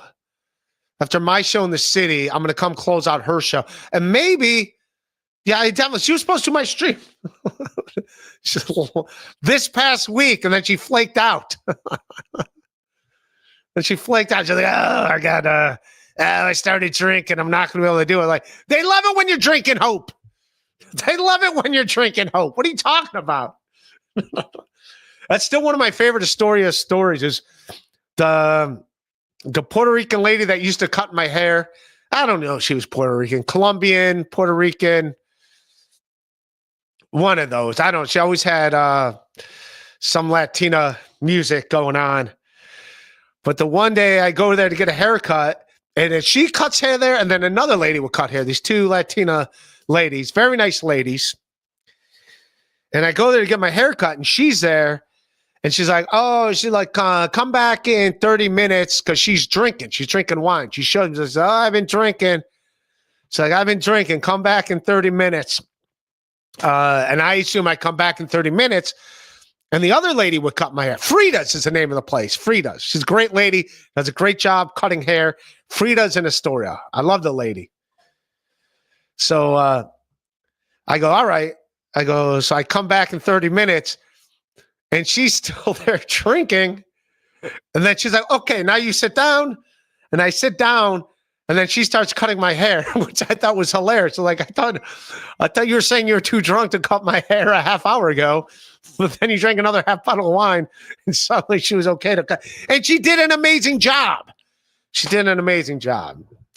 After my show in the city, I'm gonna come close out her show, and maybe, yeah, definitely. She was supposed to do my stream this past week, and then she flaked out. She's like, oh, I started drinking. I'm not gonna be able to do it. Like, they love it when you're drinking, Hope. They love it when you're drinking, Hope. What are you talking about? That's still one of my favorite Astoria stories. Is the Puerto Rican lady that used to cut my hair. I don't know if she was Puerto Rican, Colombian, Puerto Rican. One of those. I don't know. She always had some Latina music going on. But the one day I go there to get a haircut, and then she cuts hair there, and then another lady will cut hair. These 2 Latina ladies, very nice ladies. And I go there to get my haircut, and she's there. And she's like, come back in 30 minutes because she's drinking. She's drinking wine. She shows me, says, I've been drinking. She's like, I've been drinking. Come back in 30 minutes. And I assume I come back in 30 minutes. And the other lady would cut my hair. Frida's is the name of the place. Frida's. She's a great lady. Does a great job cutting hair. Frida's in Astoria. I love the lady. So I go, all right. So I come back in 30 minutes. And she's still there drinking. And then she's like, okay, now you sit down. And I sit down. And then she starts cutting my hair, which I thought was hilarious. So like, I thought you were saying you were too drunk to cut my hair a half hour ago. But then you drank another half bottle of wine. And suddenly she was okay to cut. And she did an amazing job.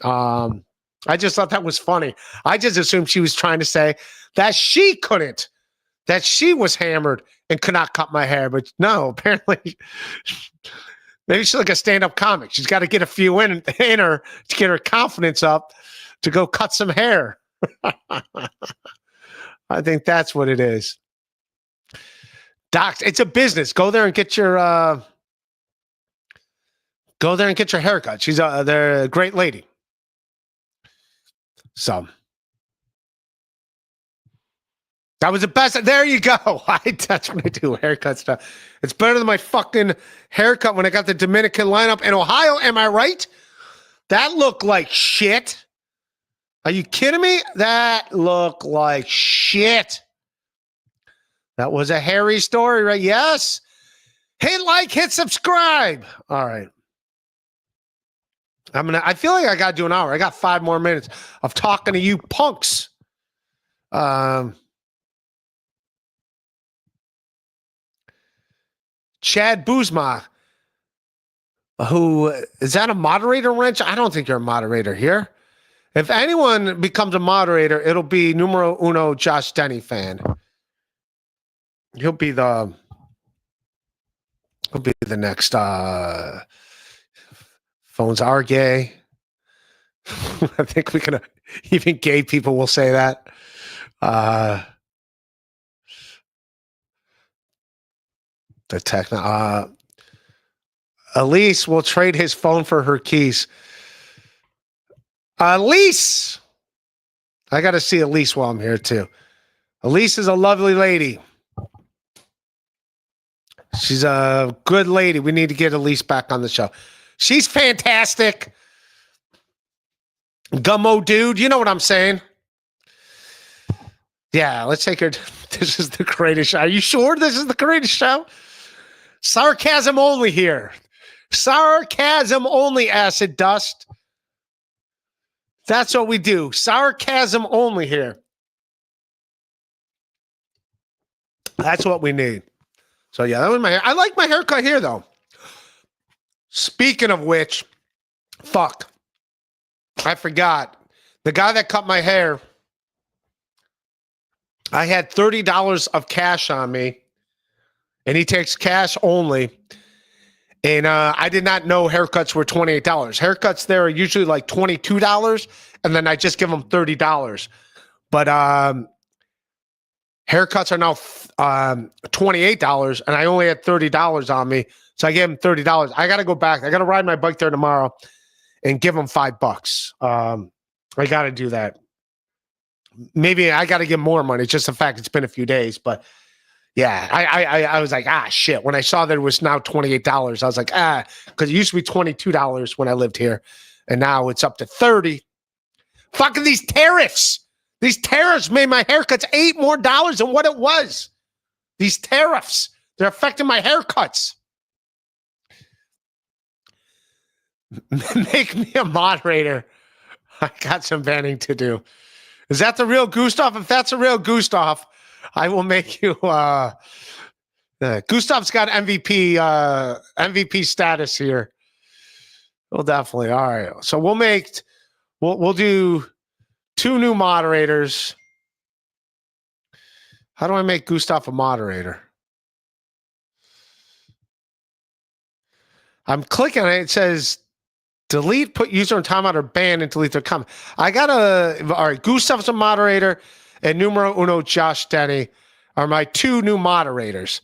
I just thought that was funny. I just assumed she was trying to say that she couldn't, that she was hammered and could not cut my hair. But no, apparently, maybe she's like a stand-up comic. She's got to get a few in her to get her confidence up to go cut some hair. I think that's what it is. Docs, it's a business. Go there and get your haircut. They're a great lady. So that was the best. There you go. That's what I do, haircut stuff. It's better than my fucking haircut when I got the Dominican lineup in Ohio. Am I right? That looked like shit. Are you kidding me? That looked like shit. That was a hairy story, right? Yes. Hit like, hit subscribe. All right. I feel like I got to do an hour. I got 5 more minutes of talking to you punks. Chad Boozma, who is that a moderator, Wrench? I don't think you're a moderator here. If anyone becomes a moderator, it'll be numero uno Josh Denny fan. He'll be the next phones are gay. I think we can, even gay people will say that. The techno, Elise will trade his phone for her keys. Elise! I got to see Elise while I'm here, too. Elise is a lovely lady. She's a good lady. We need to get Elise back on the show. She's fantastic. Gummo dude, you know what I'm saying? Yeah, let's take her. This is the greatest show. Are you sure this is the greatest show? Sarcasm only here. Sarcasm only, acid dust. That's what we do. Sarcasm only here. That's what we need. So yeah, that was my hair. I like my haircut here though. Speaking of which, fuck. I forgot. The guy that cut my hair, I had $30 of cash on me, and he takes cash only. And I did not know haircuts were $28. Haircuts there are usually like $22, and then I just give them $30. But haircuts are now $28, and I only had $30 on me, so I gave him $30. I got to go back. I got to ride my bike there tomorrow and give him $5. I got to do that. Maybe I got to give more money. It's just the fact it's been a few days, but yeah, I was like, shit. When I saw that it was now $28, I was like, because it used to be $22 when I lived here, and now it's up to $30. Fucking these tariffs. These tariffs made my haircuts $8 more than what it was. These tariffs, they're affecting my haircuts. Make me a moderator. I got some banning to do. Is that the real Gustav? If that's a real Gustav, I will make you. Gustav's got MVP status here. Well, definitely. All right. So we'll do 2 new moderators. How do I make Gustav a moderator? I'm clicking on it. It says delete, put user in timeout, or ban and delete their comment. All right, Gustav's a moderator, and numero uno, Josh Denny, are my 2 new moderators.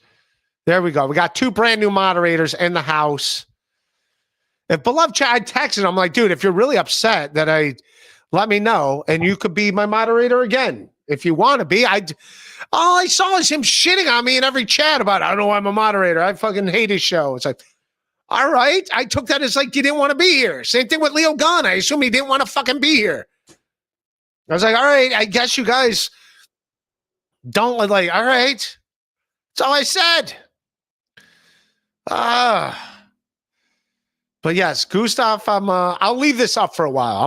There we go. We got 2 brand new moderators in the house. If beloved chat, I texted him. I'm like, dude, if you're really upset that let me know, and you could be my moderator again if you want to be. All I saw is him shitting on me in every chat about, I don't know why I'm a moderator. I fucking hate his show. It's like, all right. I took that as like, you didn't want to be here. Same thing with Leo Gunn. I assume he didn't want to fucking be here. I was like, all right, I guess you guys don't like, all right. That's all I said. But yes, Gustav, I'll leave this up for a while.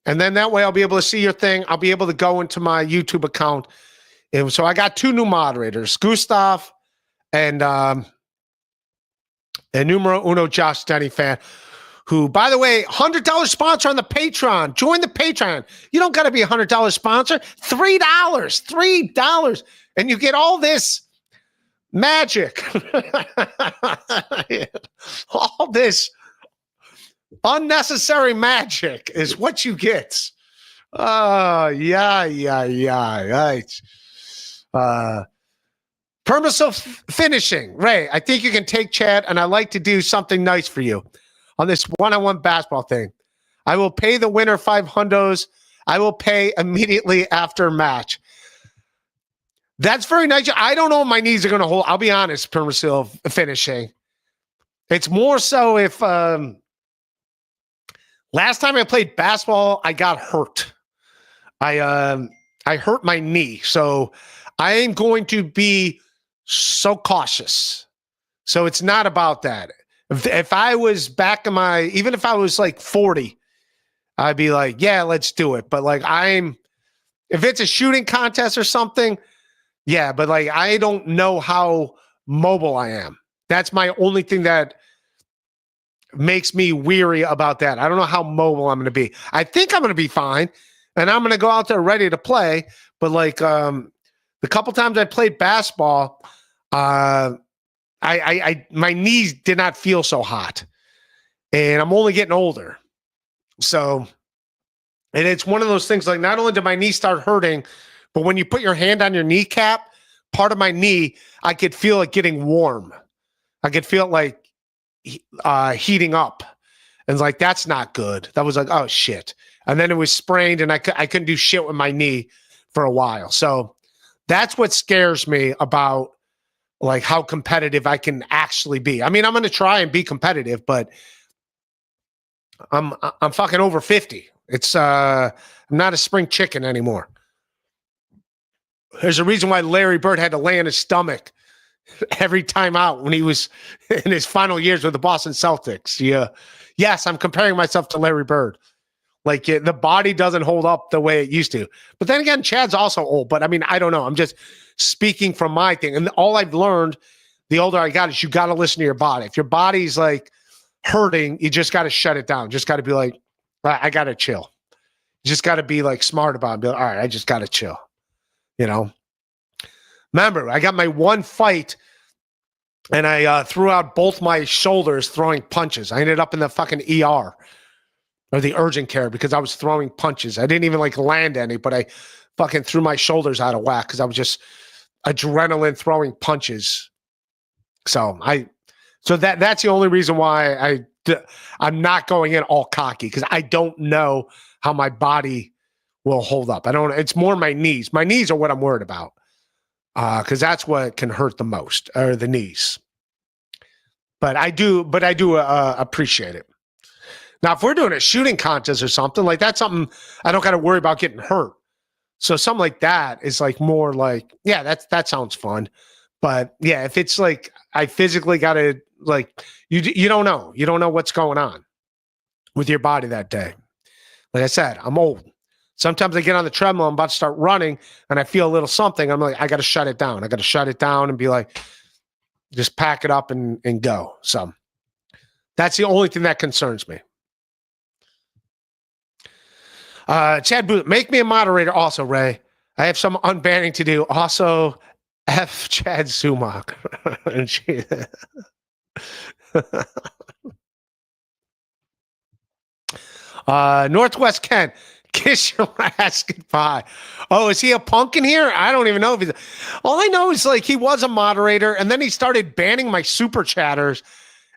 And then that way I'll be able to see your thing. I'll be able to go into my YouTube account. And so I got 2 new moderators, Gustav and numero uno, Josh Denny fan, who, by the way, $100 sponsor on the Patreon. Join the Patreon. You don't got to be a $100 sponsor. $3. And you get all this magic. All this unnecessary magic is what you get. Right. Permissive finishing. Ray, I think you can take chat, and I'd like to do something nice for you on this one-on-one basketball thing. I will pay the winner $500. I will pay immediately after match. That's very nice. I don't know if my knees are going to hold. I'll be honest, permissive finishing. It's more so if last time I played basketball, I got hurt. I hurt my knee. So I am going to be so cautious. So it's not about that. If I was back in even if I was like 40, I'd be like, yeah, let's do it. But like if it's a shooting contest or something, yeah, but like I don't know how mobile I am. That's my only thing that makes me weary about that. I don't know how mobile I'm going to be. I think I'm going to be fine, and I'm going to go out there ready to play. But like the couple times I played basketball, my knees did not feel so hot, and I'm only getting older. So, and it's one of those things like not only did my knee start hurting, but when you put your hand on your kneecap, part of my knee, I could feel it getting warm. I could feel it like heating up. And like, that's not good. That was like, oh shit. And then it was sprained and I couldn't do shit with my knee for a while. So that's what scares me about like how competitive I can actually be. I mean, I'm going to try and be competitive, but I'm fucking over 50. It's I'm not a spring chicken anymore. There's a reason why Larry Bird had to lay on his stomach every time out when he was in his final years with the Boston Celtics. Yeah. Yes, I'm comparing myself to Larry Bird. Like the body doesn't hold up the way it used to. But then again, Chad's also old. But I mean, I don't know. I'm just speaking from my thing. And all I've learned the older I got is you got to listen to your body. If your body's like hurting, you just got to shut it down. Just got to be like, I got to chill. You just got to be like smart about it. Be like, all right, I just got to chill. You know? Remember, I got my one fight and I threw out both my shoulders throwing punches. I ended up in the fucking ER or the urgent care because I was throwing punches. I didn't even like land any, but I fucking threw my shoulders out of whack because I was just adrenaline throwing punches. So that's the only reason why I'm not going in all cocky because I don't know how my body will hold up. It's more my knees. My knees are what I'm worried about. Because that's what can hurt the most, or the knees. But I do appreciate it. Now, if we're doing a shooting contest or something, like that's something I don't got to worry about getting hurt. So something like that is like more like, yeah, that sounds fun. But yeah, if it's like I physically got to like you don't know what's going on with your body that day. Like I said, I'm old. Sometimes I get on the treadmill, I'm about to start running, and I feel a little something. I'm like, I got to shut it down. I got to shut it down and be like, just pack it up and go. So that's the only thing that concerns me. Chad Booth, make me a moderator also, Ray. I have some unbanning to do. Also, F Chad Sumak. Northwest Ken. Kiss your ass goodbye. Oh, is he a punk in here? I don't even know if he's. All I know is like he was a moderator, and then he started banning my super chatters,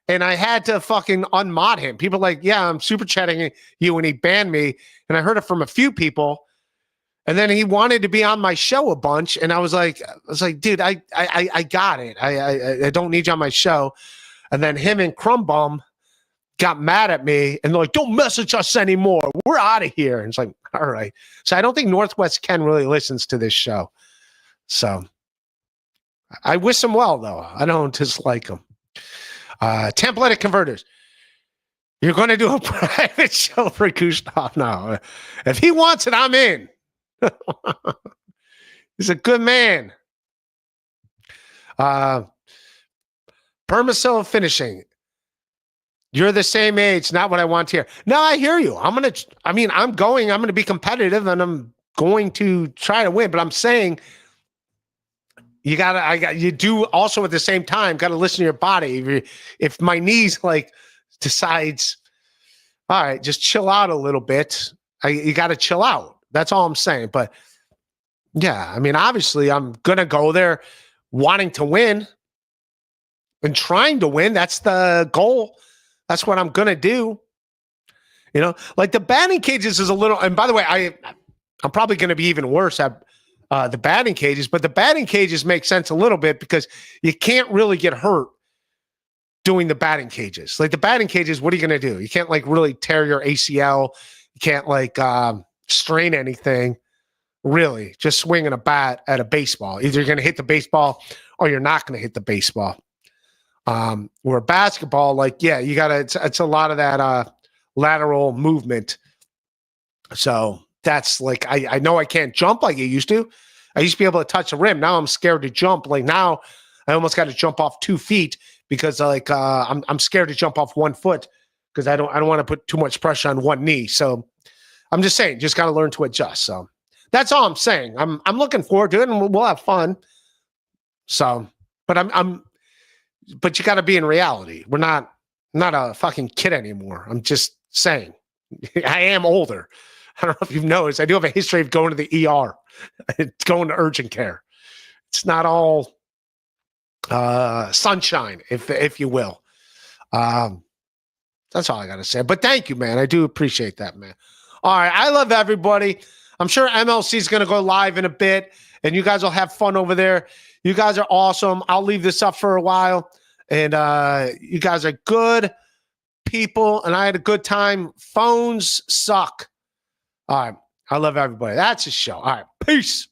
and I had to fucking unmod him. People are like, yeah, I'm super chatting you, and he banned me. And I heard it from a few people, and then he wanted to be on my show a bunch, and I was like, dude, I got it. I don't need you on my show. And then him and Crumbum got mad at me and they're like, don't message us anymore. We're out of here. And it's like, all right. So I don't think Northwest Ken really listens to this show. So I wish him well, though. I don't dislike him. Templated Converters. You're going to do a private show for Gustav now. If he wants it, I'm in. He's a good man. Permasil Finishing. You're the same age, not what I want to hear. No, I hear you. I'm going to be competitive and I'm going to try to win, but I'm saying you do also at the same time, got to listen to your body. If my knees like decides, all right, just chill out a little bit. You got to chill out. That's all I'm saying. But yeah, I mean, obviously I'm going to go there wanting to win and trying to win. That's the goal. That's what I'm going to do. You know, like the batting cages is a little, and by the way, I'm probably going to be even worse at the batting cages, but the batting cages make sense a little bit because you can't really get hurt doing the batting cages. Like the batting cages, what are you going to do? You can't like really tear your ACL. You can't like strain anything really, just swinging a bat at a baseball. Either you're going to hit the baseball or you're not going to hit the baseball. Where basketball, like, yeah, you gotta, it's a lot of that lateral movement. So that's like, I know I can't jump like I used to. I used to be able to touch the rim. Now I'm scared to jump. Like now I almost got to jump off 2 feet because like I'm scared to jump off 1 foot because I don't want to put too much pressure on one knee. So I'm just saying, just got to learn to adjust. So that's all I'm saying. I'm looking forward to it and we'll have fun. So, but but you got to be in reality. We're not a fucking kid anymore. I'm just saying, I am older. I don't know if you've noticed. I do have a history of going to the ER, going to urgent care. It's not all sunshine, if you will. That's all I got to say. But thank you, man. I do appreciate that, man. All right. I love everybody. I'm sure MLC is going to go live in a bit, and you guys will have fun over there. You guys are awesome. I'll leave this up for a while. And you guys are good people, and I had a good time. Phones suck. All right. I love everybody. That's a show. All right. Peace.